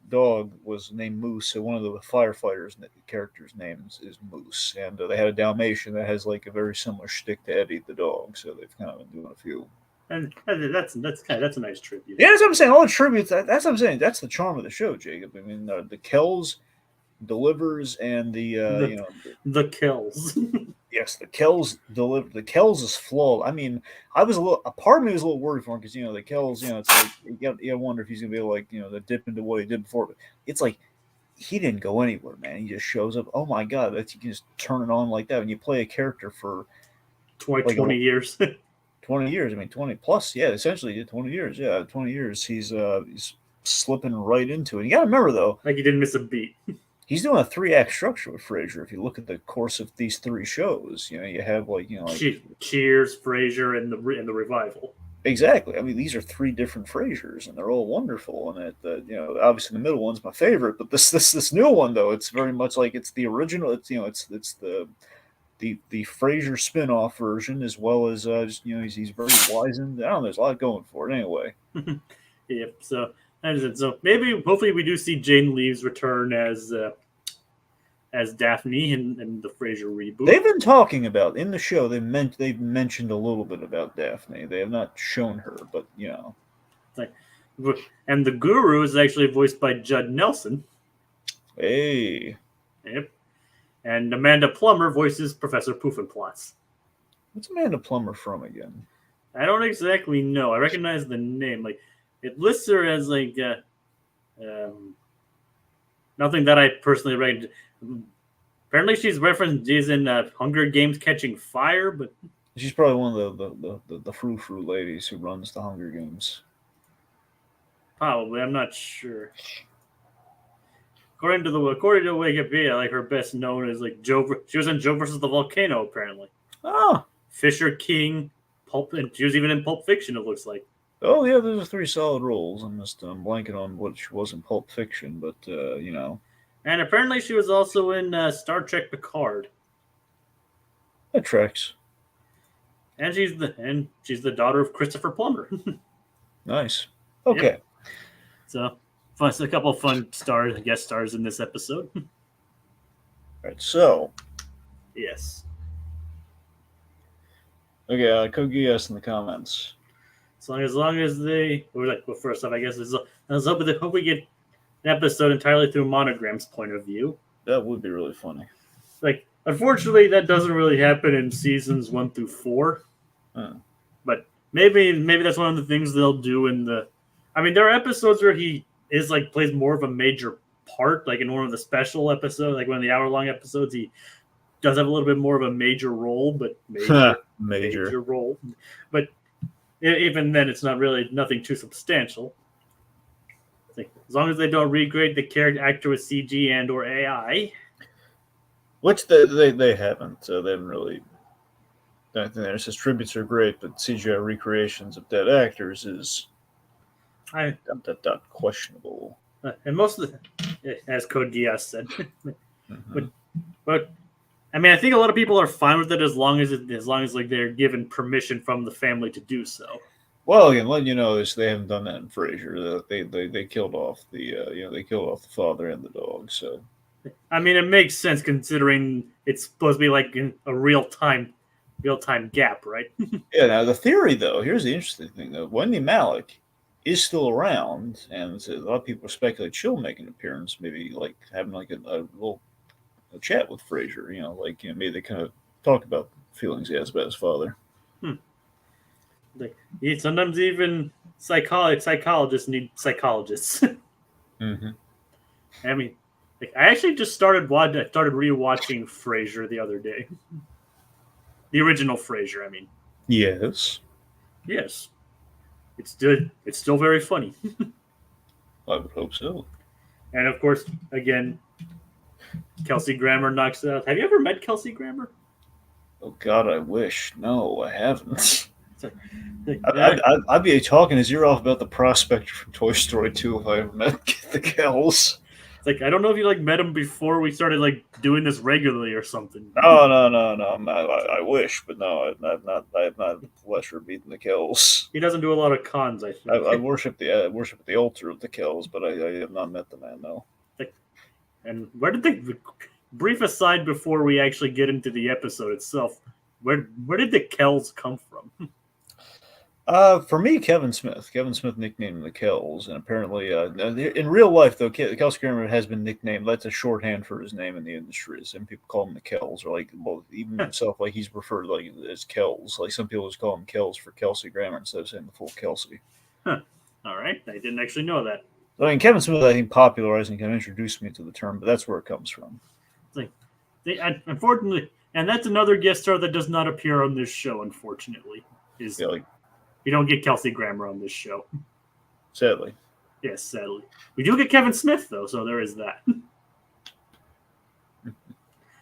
dog was named Moose, so one of the firefighters' characters' names is Moose, and they had a Dalmatian that has like a very similar shtick to Eddie the dog. So they've kind of been doing a few. And that's a nice tribute. Yeah, that's what I'm saying. All the tributes. That's what I'm saying. That's the charm of the show, Jacob. I mean, the Kells delivers, and the Kells. Yes, the Kells deliver. The Kells is flawed. I mean, a part of me was a little worried for him because the Kells, it's like you got to wonder if he's gonna be able to, to dip into what he did before. But it's like he didn't go anywhere, man. He just shows up. Oh my god, you can just turn it on like that when you play a character for 20 years. 20 years. I mean, 20 plus. Yeah, essentially 20 years. Yeah, 20 years. He's slipping right into it. You got to remember though, like he didn't miss a beat. He's doing a 3-act structure with Frasier. If you look at the course of these 3 shows, you have Cheers, Frasier, and the Revival. Exactly. I mean, these are 3 different Frasiers, and they're all wonderful. And obviously the middle one's my favorite, but this new one though, it's very much like it's the original. It's it's the Frasier spin-off version, as well as he's very wizened. I don't know. There's a lot going for it anyway. Yep. So. So maybe, hopefully, we do see Jane Leeves return as Daphne in the Frasier reboot. They've been talking about in the show. They've mentioned a little bit about Daphne. They have not shown her, but And the Guru is actually voiced by Judd Nelson. Hey. Yep. And Amanda Plummer voices Professor Poofenplatz. What's Amanda Plummer from again? I don't exactly know. I recognize the name. It lists her as nothing that I personally read. Apparently, she's referenced. She's in Hunger Games Catching Fire, but she's probably one of the frou ladies who runs the Hunger Games. Probably, I'm not sure. According to Wikipedia, her best known is Joe. She was in Joe versus the Volcano, apparently. Oh, Fisher King, Pulp, and she was even in Pulp Fiction. It looks like. Oh yeah, those are 3 solid roles. I'm just blanking on what she was in Pulp Fiction, but And apparently, she was also in Star Trek Picard. That tracks. And she's the daughter of Christopher Plummer. Nice. Okay. Yep. So, a couple of fun guest stars in this episode. All right. So. Yes. Okay. Code GS in the comments. As long as they, first off, I guess hope we get an episode entirely through Monogram's point of view. That would be really funny. Unfortunately, that doesn't really happen in seasons 1 through 4. But maybe that's one of the things they'll do in the. I mean, there are episodes where he plays more of a major part, in one of the special episodes, one of the hour-long episodes. He does have a little bit more of a major role, but major role, but. Even then, it's not really nothing too substantial. As long as they don't recreate the character actor with CG and or AI, which they haven't. So they haven't really. I think there's his tributes are great, but CGI recreations of dead actors is questionable. And most of as Code Geass said, but I mean, I think a lot of people are fine with it as long as they're given permission from the family to do so. Well, again, letting you know is they haven't done that in Frasier. They killed off they killed off the father and the dog. So, I mean, it makes sense considering it's supposed to be a real time gap, right? Yeah. Now the theory, though, here's the interesting thing, though. Wendy Malick is still around, and a lot of people speculate she'll make an appearance, maybe like having like a little chat with Frasier. Maybe they kind of talk about feelings he has about his father. Like, sometimes even psychologists need psychologists. Mm-hmm. I mean, like, I actually just started rewatching Frasier the other day. The original Frasier, I mean. Yes. Yes. It's still very funny. I would hope so. And of course, again, Kelsey Grammer knocks it out. Have you ever met Kelsey Grammer? Oh God, I wish. No, I haven't. Yeah. I'd be talking his ear off about the prospector from Toy Story 2 if I ever met the Kells. It's like, I don't know if you like met him before we started like doing this regularly or something. No. I wish, but no, I've not the pleasure of meeting the Kells. He doesn't do a lot of cons, I think. I worship the altar of the Kells, but I have not met the man. No. And where did they? Brief aside before we actually get into the episode itself. Where did the Kells come from? For me, Kevin Smith. Kevin Smith nicknamed him the Kells, and apparently, in real life, though, Kelsey Grammer has been nicknamed. That's a shorthand for his name in the industry. Some people call him the Kells, or even himself, like he's referred like as Kells. Like some people just call him Kells for Kelsey Grammer instead of saying the full Kelsey. Huh. All right, I didn't actually know that. I mean, Kevin Smith, I think, popularized and kind of introduced me to the term, but that's where it comes from. It's like, unfortunately, and that's another guest star that does not appear on this show. Unfortunately, we don't get Kelsey Grammer on this show. Sadly. Yes, sadly. We do get Kevin Smith though, so there is that.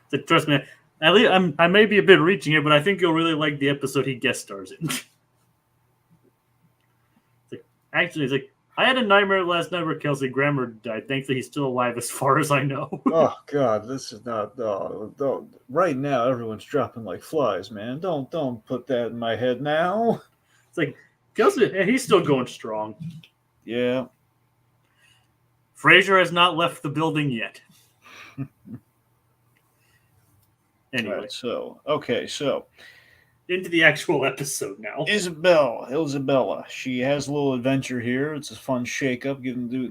So, trust me, at least I may be a bit reaching it, but I think you'll really like the episode he guest stars in. It's like, I had a nightmare last night where Kelsey Grammer died. Thankfully, he's still alive as far as I know. Oh, God, this is not... don't. Right now, everyone's dropping like flies, man. Don't put that in my head now. It's like, Kelsey, he's still going strong. Yeah. Frasier has not left the building yet. Anyway. Right, so into the actual episode now. Isabella. She has a little adventure here. It's a fun shake-up,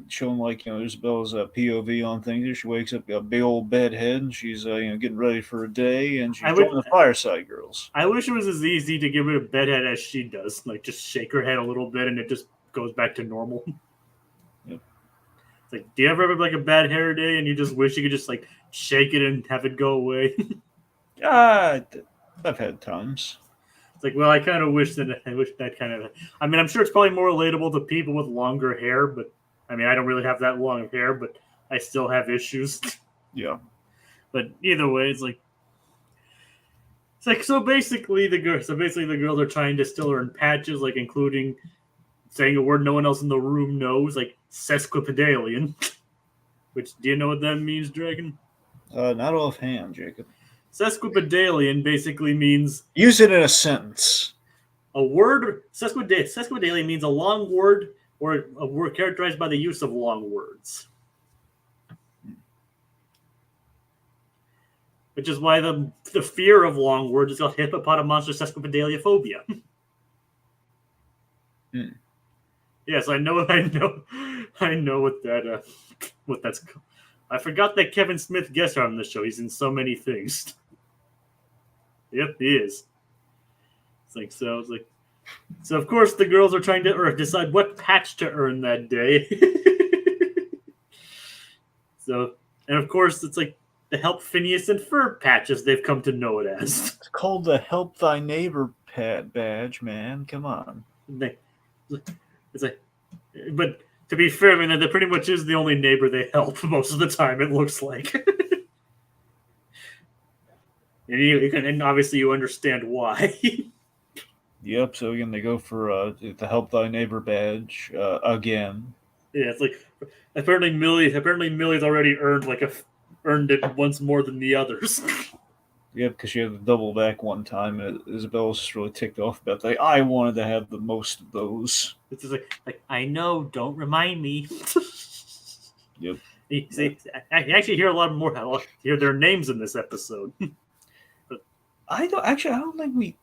showing like Isabella's POV on things. She wakes up, got a big old bed head, and she's getting ready for a day, and she's joining the Fireside Girls. I wish it was as easy to give her a bedhead as she does. Like, just shake her head a little bit, and it just goes back to normal. Yep. It's like, do you ever have like a bad hair day, and you just wish you could just like shake it and have it go away? I've had times. It's like, well, I wish that kind of. I mean, I'm sure it's probably more relatable to people with longer hair, but I mean, I don't really have that long hair, but I still have issues. Yeah. But either way, it's like so basically the girls are trying to still earn patches, like including saying a word no one else in the room knows, like sesquipedalian. Which, do you know what that means, Dragon? Not offhand, Jacob. Sesquipedalian basically means... Use it in a sentence. A word... Sesquipedalian means a long word or a word characterized by the use of long words. Which is why the fear of long words is called hippopotamonster sesquipedaliophobia. Yes, I know what that's called. I forgot that Kevin Smith guest starred on the show. He's in so many things. Yep, he is. So of course the girls are trying to decide what patch to earn that day. And of course it's like the Help Phineas and Ferb patch, as they've come to know it as. It's called the Help Thy Neighbor badge, man. Come on. It's like, but to be fair, I mean, that pretty much is the only neighbor they help most of the time, it looks like. And obviously you understand why. Yep, so again, they go for the Help Thy Neighbor badge again. Yeah, it's like, apparently Millie's already earned it once more than the others. Yeah, because she had to double back one time, and Isabella's just really ticked off about that. I wanted to have the most of those. It's just like I know, don't remind me. Yep. See, I actually hear a lot more. I hear their names in this episode. I don't think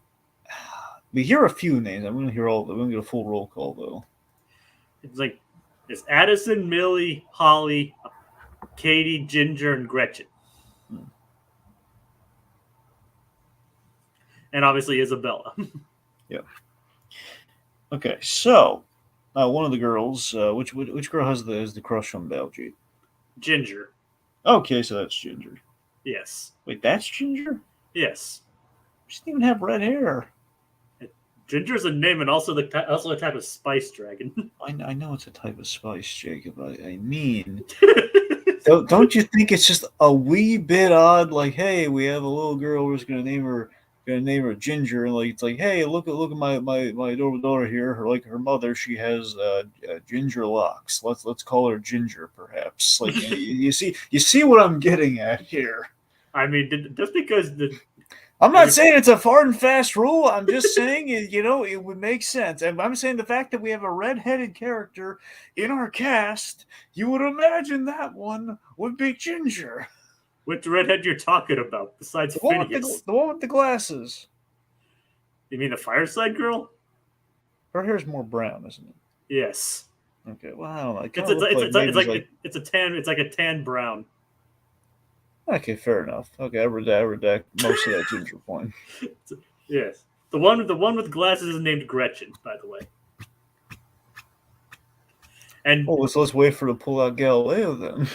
we hear a few names. I'm going to hear all. We're going to get a full roll call though. it's Addison, Millie, Holly, Katie, Ginger, and Gretchen. And obviously Isabella. Yeah. Okay, so one of the girls, which girl has the crush on Baljeet? Ginger. Okay, so that's Ginger. Yes. Wait, that's Ginger? Yes. She doesn't even have red hair. Ginger's a name and also a type of spice dragon. I know it's a type of spice, Jacob. I mean, don't you think it's just a wee bit odd? Like, hey, we have a little girl. We're just gonna name her Ginger, and like it's like, hey, look at my adorable daughter here. Her mother, she has ginger locks. Let's call her Ginger, perhaps. Like you see what I'm getting at here. I mean, just because I'm not saying it's a hard and fast rule. I'm just saying, it would make sense. And I'm saying the fact that we have a red-headed character in our cast, you would imagine that one would be Ginger. Which redhead you're talking about, besides Phineas? The one with the glasses. You mean the Fireside Girl? Her hair's more brown, isn't it? Yes. Okay, well, I don't know. It's a tan. It's like a tan brown. Okay, fair enough. Okay, I redact most of that Ginger point. Yes, the one with glasses is named Gretchen, by the way. And let's wait for her to pull out Galileo then.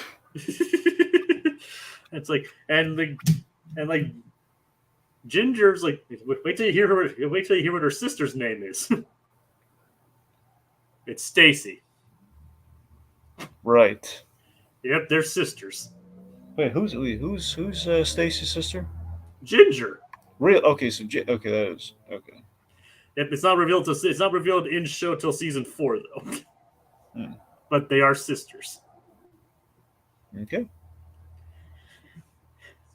It's like Ginger's like wait till you hear what her sister's name is. It's Stacy. Right. Yep, they're sisters. Wait, who's Stacy's sister? Ginger. Real? Okay, so okay, that is okay. Yep, it's not revealed in show till season 4 though. But they are sisters. Okay.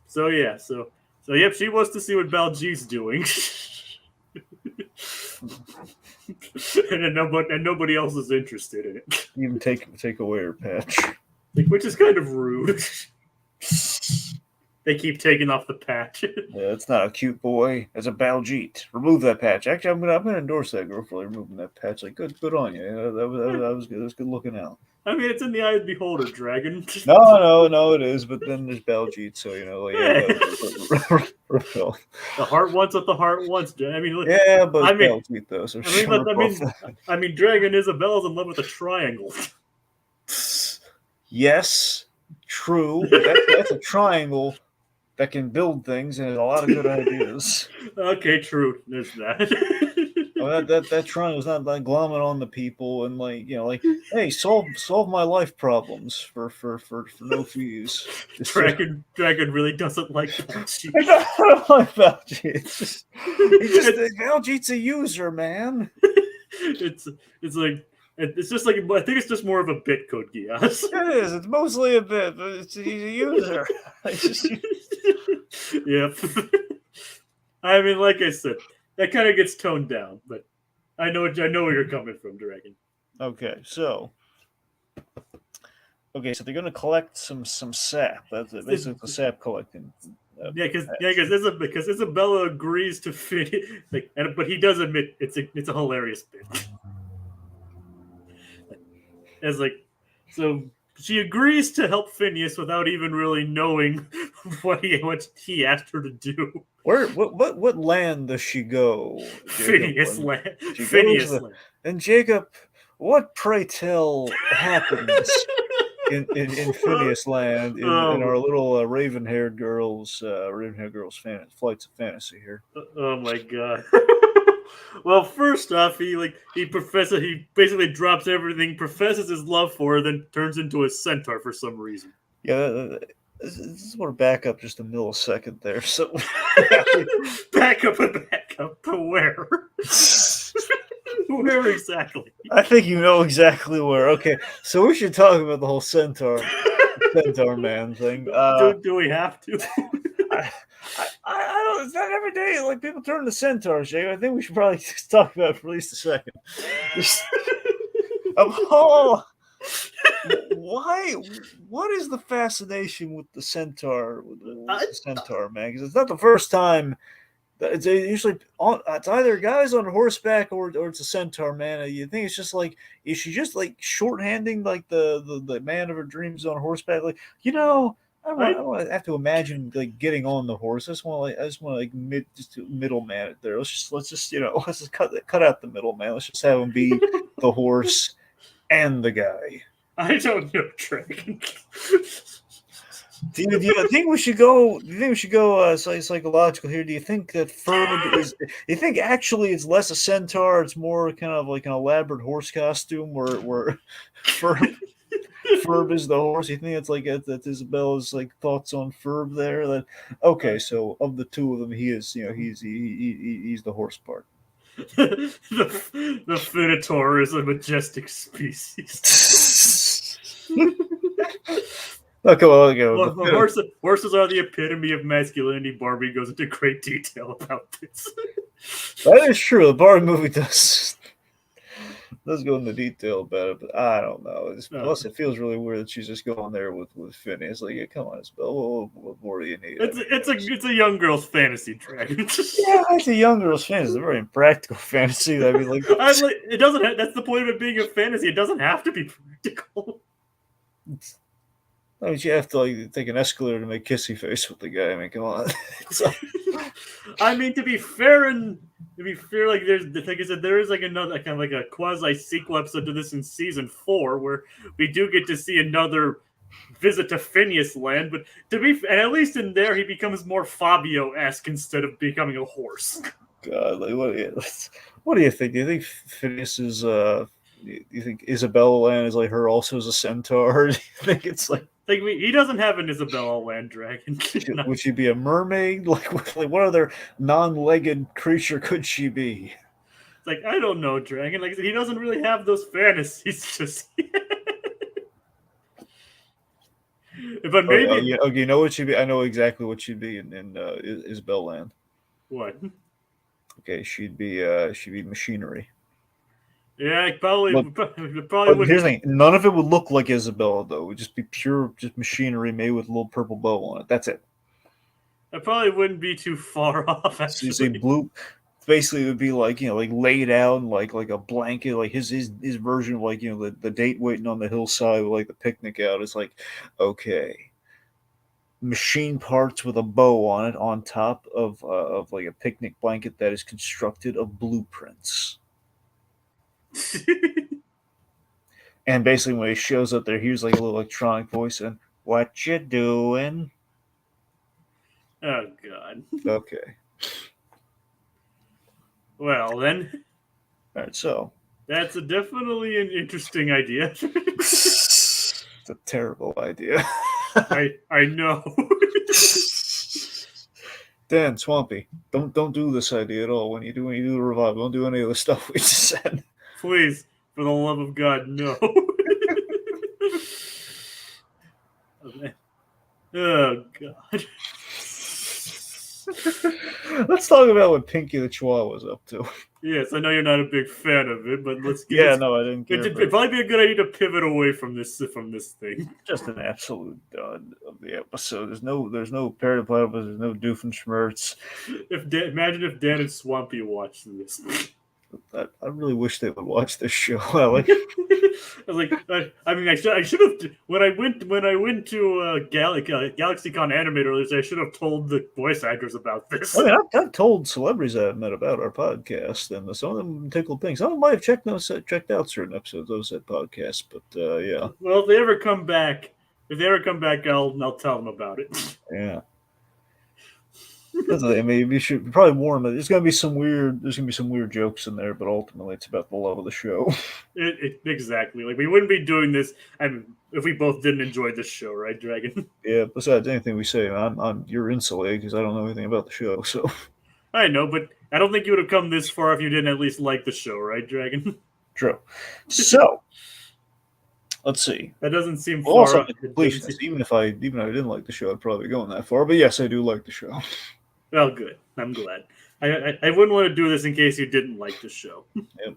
So yep, she wants to see what Baljeet's doing. and nobody else is interested in it. Even take away her patch. Which is kind of rude. They keep taking off the patch. Yeah, it's not a cute boy. It's a Baljeet. Remove that patch. Actually, I'm gonna endorse that girl for removing that patch. Like, good on you. That was good. That's good looking out. I mean, it's in the eye of the beholder, Dragon. No, it is. But then there's Baljeet, so the heart wants what the heart wants. I mean, but Baljeet though. So I mean, Dragon Isabella's in love with a triangle. Yes, true. But that's a triangle that can build things and has a lot of good ideas. Okay, true. There's that. That triangle's not like glomming on the people and hey, solve my life problems for no fees. Dragon really doesn't like Baljeet. I don't like Baljeet. Baljeet's a user, man. It's just like, I think it's just more of a bit code, Gias. It is. It's mostly a bit, but he's a user. Yep. I mean, like I said, that kind of gets toned down, but I know where you're coming from, Dragon. Okay, so they're gonna collect some sap. That's basically the sap collecting. Because Isabella agrees to fit it, but he does admit it's a hilarious bit. As so she agrees to help Phineas without even really knowing what he asked her to do. What land does she go? Phineas-land. Phineas-land. And Jacob, what pray tell happens in Phineas-land in our little raven-haired girls flights of fantasy here? Oh my god. Well, first off, he basically drops everything, professes his love for her, then turns into a centaur for some reason. Yeah, this is want to back up just a millisecond there. So back up to where? Where exactly? I think you know exactly where. Okay, so we should talk about the whole centaur man thing. Do we have to? I don't. It's not every day like people turn to centaurs, Jay. I think we should probably just talk about it for at least a second. Why? What is the fascination with the centaur? With the centaur man? Because it's not the first time It's usually it's either guys on horseback or it's a centaur, man. You think it's just like, is she just like shorthanding like the man of her dreams on horseback? Like, I have to imagine like getting on the horse. I just want like middleman it there. Let's just let's just cut out the middleman. Let's just have him be the horse and the guy. I don't know, Dragon. Do you think we should go? Do you think we should go psychological here? Do you think that Ferb is? Do you think actually it's less a centaur? It's more kind of like an elaborate horse costume, where Ferb is the horse. You think it's like that Isabella's like thoughts on Ferb there? That okay? So of the two of them, he's the horse part. the Minotaur is a majestic species. Okay, well, go. Well, horses are the epitome of masculinity. Barbie goes into great detail about this. That is true. The Barbie movie does go into detail about it, but I don't know. Plus, it feels really weird that she's just going there with Phineas. Like, yeah, come on, Isabella, what more do you need? It's a young girl's fantasy, Dragon. Yeah, it's a young girl's fantasy. It's a very impractical fantasy. I mean, it doesn't. That's the point of it being a fantasy. It doesn't have to be practical. I mean, you have to like take an escalator to make kissy face with the guy. I mean, come on. I mean, to be fair, like like I said, there is like another kind of like a quasi sequel episode to this in season 4 where we do get to see another visit to Phineas-land. But and at least in there, he becomes more Fabio-esque instead of becoming a horse. God, like, what do you think? Do you think Phineas is? Do you think Isabella-land is like her also as a centaur? Do you think it's like? He doesn't have an Isabella-land dragon. Would she be a mermaid? Like what other non-legged creature could she be? It's like, I don't know, dragon. Like he doesn't really have those fantasies. Just. But maybe. You know what she'd be? I know exactly what she'd be in Isabella-land. What? Okay, she'd be machinery. Yeah, probably but would. Here's the thing: none of it would look like Isabella, though. It would just be pure, just machinery made with a little purple bow on it. That's it. That probably wouldn't be too far off. Actually, so blue. Basically, it would be like like laid out and like a blanket, like his version of like the date waiting on the hillside with like the picnic out. It's like, okay, machine parts with a bow on it on top of like a picnic blanket that is constructed of blueprints. And basically when he shows up there, he's like a little electronic voice and what you doing? Oh god. Okay. Well then. Alright, so that's definitely an interesting idea. It's a terrible idea. I know. Dan, Swampy, don't do this idea at all when you do the revival. Don't do any of the stuff we just said. Please, for the love of God, no. Oh, God. Let's talk about what Pinky the Chihuahua was up to. Yes, I know you're not a big fan of it, but let's get. Yeah, no, I didn't care. It'd probably be a good idea to pivot away from this thing. Just an absolute dud of the episode. There's no Parrot Platypus. There's no Doofenshmirtz. Imagine if Dan and Swampy watched this. I really wish they would watch this show. I should have when I went to GalaxyCon Animator. I should have told the voice actors about this. I mean, I've told celebrities I've met about our podcast, and some of them tickled things. Some of them might have checked out certain episodes of that podcast, but yeah. Well, if they ever come back, I'll tell them about it. Yeah. I mean, we should probably warn them. There's gonna be some weird jokes in there, but ultimately, it's about the love of the show. Exactly. Like we wouldn't be doing this, if we both didn't enjoy this show, right, Dragon? Yeah. Besides anything we say, you're insulated because I don't know anything about the show. So I know, but I don't think you would have come this far if you didn't at least like the show, right, Dragon? True. So let's see. That doesn't seem far. Also, even if I didn't like the show, I'd probably be going that far. But yes, I do like the show. Well, good. I'm glad. I wouldn't want to do this in case you didn't like the show. Yep.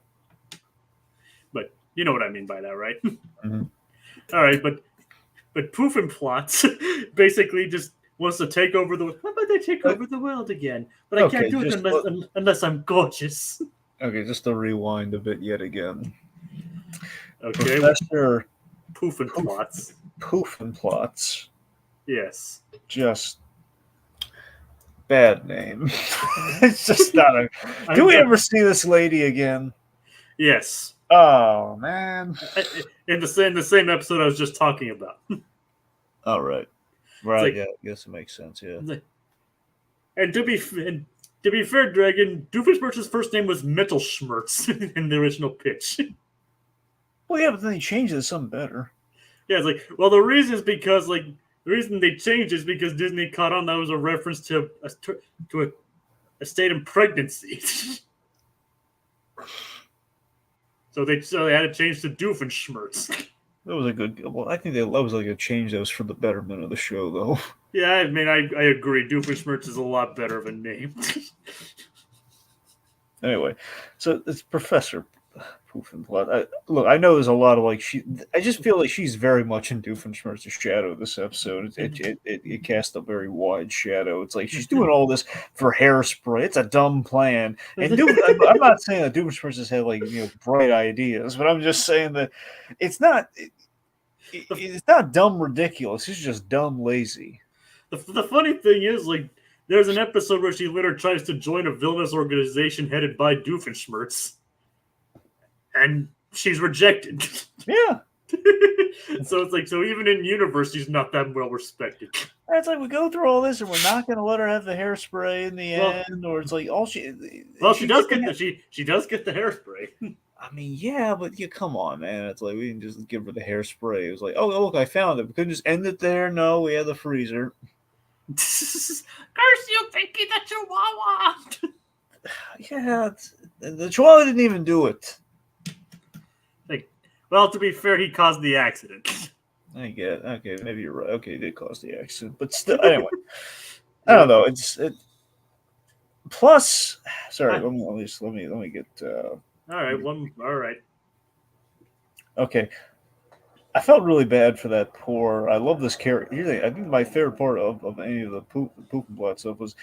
But you know what I mean by that, right? Mm-hmm. All right, but Poof and Plots basically just wants to take over the. How about they take over the world again? But I Okay, can't do it just unless I'm gorgeous. Okay, just to rewind a bit yet again. Okay, Professor Poofenplots. Poofenplots. Yes. Just bad name. It's just not a. Do we ever see this lady again? Yes. Oh man. In the same episode I was just talking about. All right. Right. Like, yeah. I guess it makes sense. Yeah. And to be fair, Dragon, Doofenshmirtz's first name was Mittelschmertz in the original pitch. Well, yeah, but then they changed it to something better. Yeah, it's like, well, the reason is because the reason they changed is because Disney caught on that was a reference to a state in pregnancy. so they had to change to Doofenshmirtz. That was a good. Well, I think that was like a change that was for the betterment of the show, though. Yeah, I mean, I agree. Doofenshmirtz is a lot better of a name. Anyway, so it's Professor Poofenplot. Look, I know there's a lot of I just feel like she's very much in Doofenshmirtz's shadow this episode. It cast a very wide shadow. It's like she's doing all this for hairspray. It's a dumb plan. And I'm not saying that Doofenshmirtz has had bright ideas, but I'm just saying that it's not. It's not dumb ridiculous. It's just dumb lazy. The funny thing is, there's an episode where she literally tries to join a villainous organization headed by Doofenshmirtz, and she's rejected. Yeah. So it's so even in universe, she's not that well respected. It's like we go through all this, and we're not going to let her have the hairspray in the end, or it's like all she. Well, she does get the hairspray. I mean, yeah, but come on, man. It's like we didn't just give her the hairspray. It was like, oh, look, I found it. We couldn't just end it there. No, we had the freezer. Curse you, Pinky the Chihuahua! Yeah, the Chihuahua didn't even do it. Well, to be fair, he caused the accident. I get. Okay, maybe you're right. Okay, he did cause the accident, but still, anyway, I don't know. Plus. Sorry, let me get. All right. Okay. I felt really bad for that poor. I love this character. I think my favorite part of any of the Poofenblatt stuff was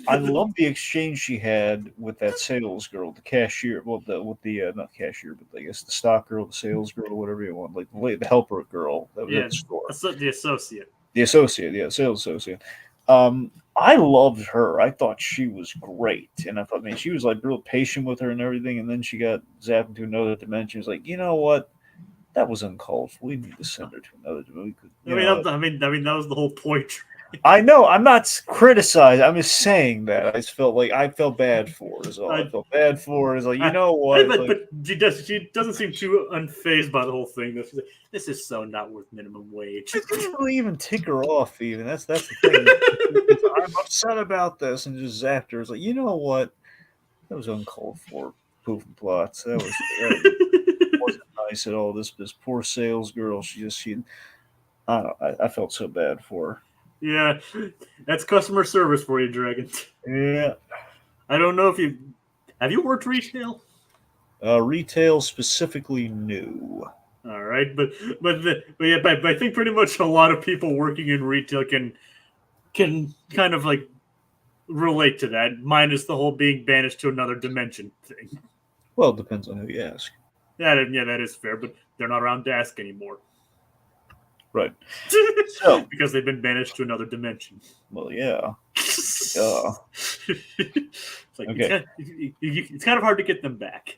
I love the exchange she had with that sales girl, the cashier. Well, not cashier, but I guess the stock girl, the sales girl, whatever you want, like the helper girl that was at the store. The associate. The associate, yeah, sales associate. I loved her. I thought she was great, and I thought, man, she was real patient with her and everything. And then she got zapped into another dimension. It's like, you know what? That was uncalled for. We need to send her to another dimension. I mean, that was the whole point. I know. I'm not criticizing. I'm just saying that I felt bad for her. Is all. I felt bad for her. Is like, you know what? But she doesn't seem too unfazed by the whole thing. This is so not worth minimum wage. It didn't really even tick her off. Even that's the thing. I'm upset about this, and just zapped her. It's like, you know what? That was uncalled for. Poofenplots. That wasn't nice at all. This poor sales girl. I don't know. I felt so bad for her. Yeah, that's customer service for you, Dragon. Yeah. I don't know if have you worked retail? Retail specifically, no. All right, but I think pretty much a lot of people working in retail can kind of relate to that, minus the whole being banished to another dimension thing. Well, it depends on who you ask. Yeah, that is fair, but they're not around to ask anymore. Right. So, because they've been banished to another dimension. Well, yeah. It's Okay. It's kind of hard to get them back.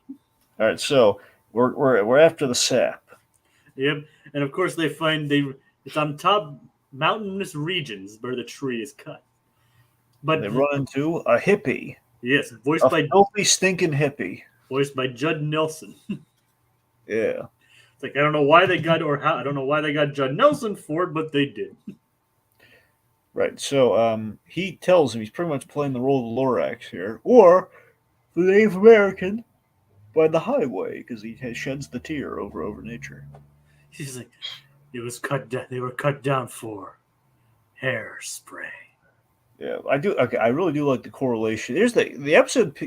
All right, so we're after the sap. Yep, and of course they find it's on top mountainous regions where the tree is cut. But they run into a hippie. Yes, voiced by filthy, stinking hippie. Voiced by Judd Nelson. Yeah. It's I don't know why they got Judd Nelson for it, but they did. Right. So he tells him he's pretty much playing the role of Lorax here, or the Native American by the highway, because he sheds the tear over nature. He's like, it was cut down. They were cut down for hairspray. Yeah, I do. Okay, I really do like the correlation. There's the episode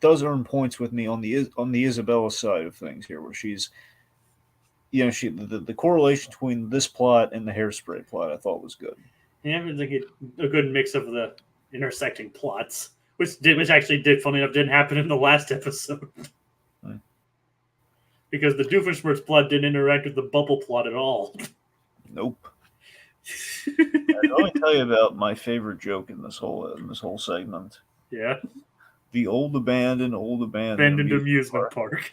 does earn points with me on the Isabella side of things here, where she's, the correlation between this plot and the hairspray plot I thought was good. Yeah, it's like a good mix of the intersecting plots, which actually funny enough, didn't happen in the last episode. Right. Because the Doofenshmirtz plot didn't interact with the bubble plot at all. Nope. Let me tell you about my favorite joke in this whole segment. Yeah. The old abandoned amusement park.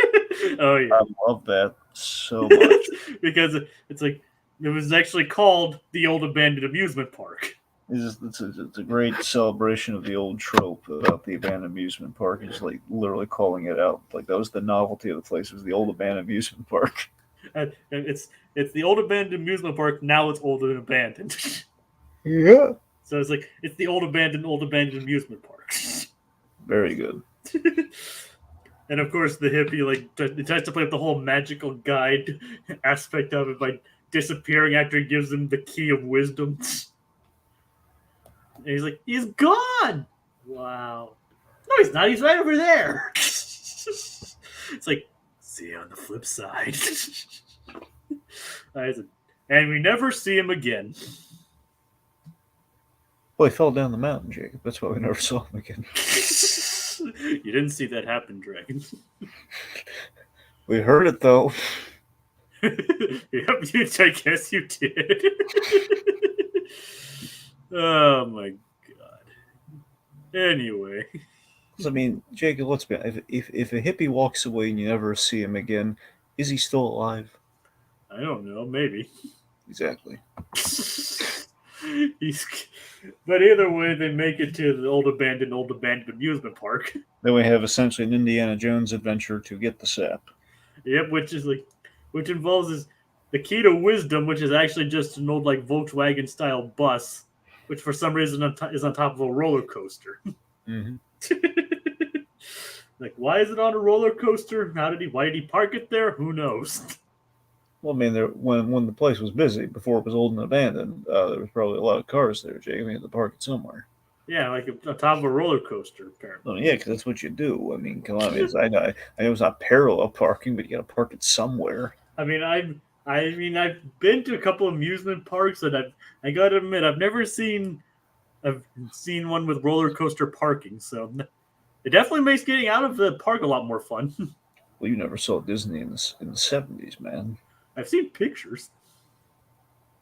Oh yeah. I love that so much. Because it's like it was actually called the old abandoned amusement park. It's a great celebration of the old trope about the abandoned amusement park. It's like literally calling it out. Like that was the novelty of the place. It was the old abandoned amusement park. And it's the old abandoned amusement park. Now it's old and abandoned. Yeah. So it's like it's the old abandoned amusement park. Very good. And of course, the hippie tries to play up the whole magical guide aspect of it by disappearing after he gives him the key of wisdom. And he's like, he's gone! Wow. No, he's not. He's right over there. It's like, see you on the flip side. And we never see him again. Well, he fell down the mountain, Jacob. That's why we never saw him again. You didn't see that happen, Dragon. We heard it, though. Yep, I guess you did. Oh my god. Anyway. I mean, Jacob, let's be honest. If a hippie walks away and you never see him again, is he still alive? I don't know, maybe. Exactly. But either way, they make it to the old abandoned amusement park. Then we have essentially an Indiana Jones adventure to get the sap. Yep, which involves the key to wisdom, which is actually just an old Volkswagen style bus, which for some reason is on top of a roller coaster. Mm-hmm. Like, why is it on a roller coaster? Why did he park it there? Who knows? Well, I mean, when the place was busy before it was old and abandoned, there was probably a lot of cars there, Jacob. We had to park it somewhere. Yeah, like on top of a roller coster, apparently. Well, yeah, because that's what you do. I mean, come on. I know it's not parallel parking, but you got to park it somewhere. I mean, I've been to a couple of amusement parks, and I got to admit, I've seen one with roller coaster parking. So it definitely makes getting out of the park a lot more fun. Well, you never saw Disney in the 70s, man. I've seen pictures.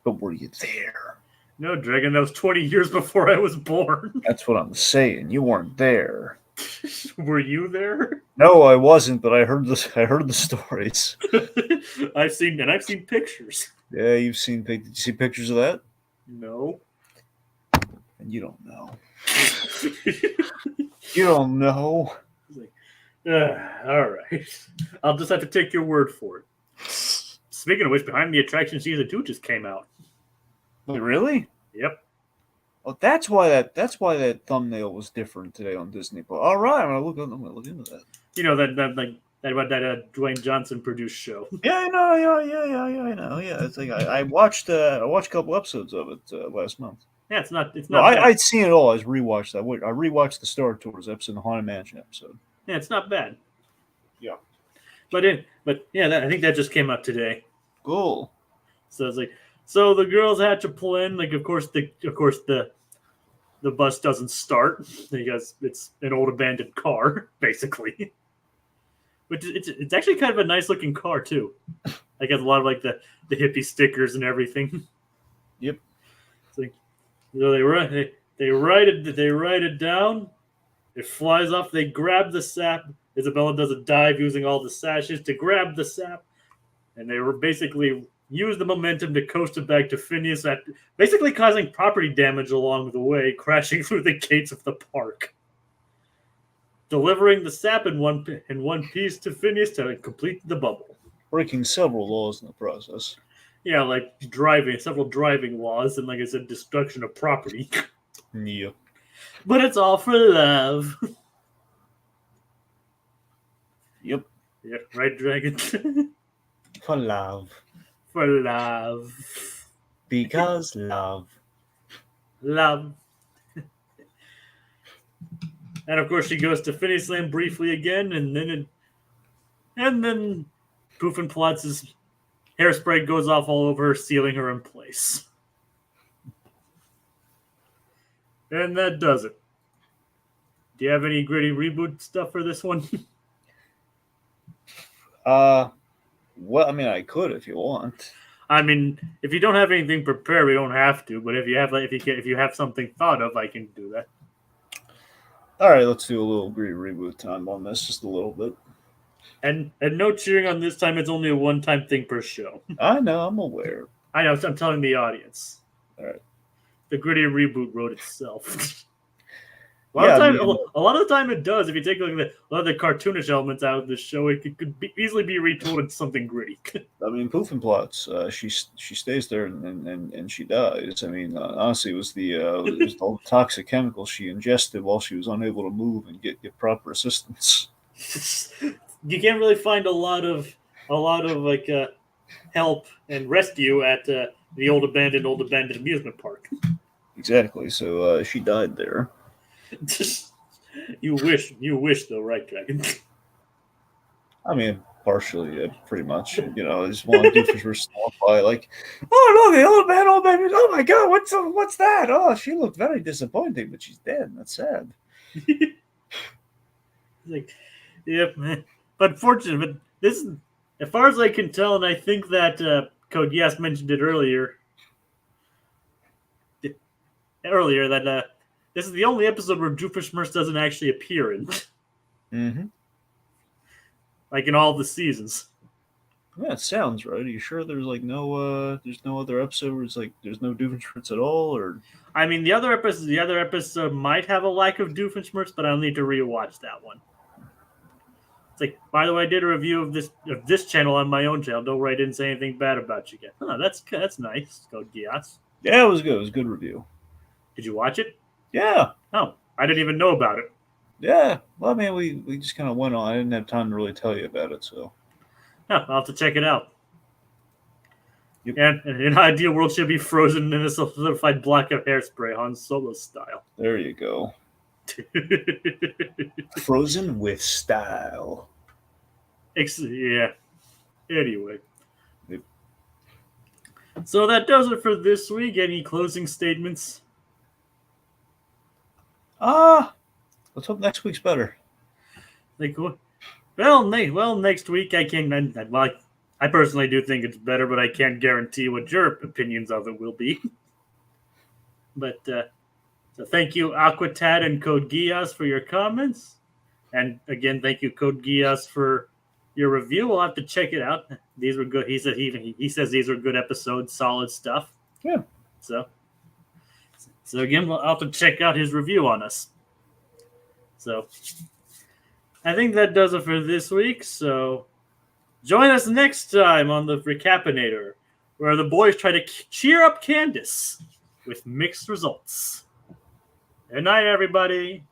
But were you there? No, Dragon, that was 20 years before I was born. That's what I'm saying. You weren't there. Were you there? No, I wasn't, but I heard the stories. I've seen pictures. Yeah, did you see pictures of that? No. And you don't know. You don't know. All right. I'll just have to take your word for it. Speaking of which, Behind the Attraction Season 2 just came out. Wait, really? Yep. Oh, that's why that thumbnail was different today on Disney Plus. All right, I'm gonna look into that. You know that Dwayne Johnson produced show. Yeah, I know. Yeah, it's like I watched a couple episodes of it last month. Yeah, it's not. I'd seen it all. I just rewatched that. I rewatched the Star Tours episode, the Haunted Mansion episode. Yeah, it's not bad. Yeah. But yeah, I think that just came out today. Cool. So it's like, so the girls hatch a plan. Like, of course the bus doesn't start because it's an old abandoned car, basically. Which it's actually kind of a nice looking car too. Like, has a lot of the hippie stickers and everything. Yep. It's like, so they write it down. It flies off. They grab the sap. Isabella does a dive using all the sashes to grab the sap, and they were basically use the momentum to coast it back to Phineas, basically causing property damage along the way, crashing through the gates of the park, delivering the sap in one piece to Phineas to complete the bubble, breaking several laws in the process. Yeah, like several driving laws, and like I said, destruction of property. Yeah. But it's all for love. Yep. Yeah, right, Dragon? For love. For love. Because love. Love. And of course she goes to Phineas-land briefly again, and then Doofenshmirtz's hairspray goes off all over her, sealing her in place. And that does it. Do you have any gritty reboot stuff for this one? Well, I mean, I could if you want. I mean, if you don't have anything prepared, we don't have to. But if you have, if you have something thought of, I can do that. All right, let's do a little gritty reboot time on this, just a little bit. And no cheering on this time. It's only a one-time thing per show. I know, I'm aware. I know. I'm telling the audience. All right. The gritty reboot wrote itself. A lot of the time it does. If you take a look at a lot of the cartoonish elements out of the show, it could easily be retooled into something gritty. I mean, Poofenplots, she stays there and she dies. I mean, honestly, it was all the toxic chemicals she ingested while she was unable to move and get proper assistance. You can't really find a lot of like help and rescue at the old abandoned amusement park. Exactly. So she died there. You wish though, right, Dragon? I mean, partially, yeah, pretty much. You know, I just wanted Doofenshmirtz to walk by, like, oh no, the old man, oh my god, what's that? Oh, she looked very disappointing, but she's dead. That's sad. Like, yep, but fortunately, but this, as far as I can tell, and I think that Code Geass mentioned it earlier that this is the only episode where Doofenshmirtz doesn't actually appear in. Mm-hmm. Like in all the seasons. Yeah, it sounds right. Are you sure there's like there's no other episode where it's like there's no Doofenshmirtz at all, or? I mean, the other episode might have a lack of Doofenshmirtz, but I'll need to rewatch that one. It's like, by the way, I did a review of this channel on my own channel. Don't write in and say anything bad about you yet. Oh, that's nice. Code Geass. Yeah, it was good. It was a good review. Did you watch it? Yeah. Oh, I didn't even know about it. Yeah. Well, I mean, we just kind of went on. I didn't have time to really tell you about it, so. Yeah, I'll have to check it out. Yep. And in an ideal world, she'll be frozen in a solidified block of hairspray, Han Solo style. There you go. Frozen with style. Yeah. Anyway. Yep. So that does it for this week. Any closing statements? Let's hope next week's better. Like, well, next week I can. Well, I personally do think it's better, but I can't guarantee what your opinions of it will be. But so thank you, Aquatad and Code Geass, for your comments, and again, thank you, Code Geass, for your review. We'll have to check it out. These were good. He says these were good episodes, solid stuff. Yeah. So again, we'll have to check out his review on us. So I think that does it for this week. So join us next time on the Recap-inator, where the boys try to cheer up Candace with mixed results. Good night, everybody.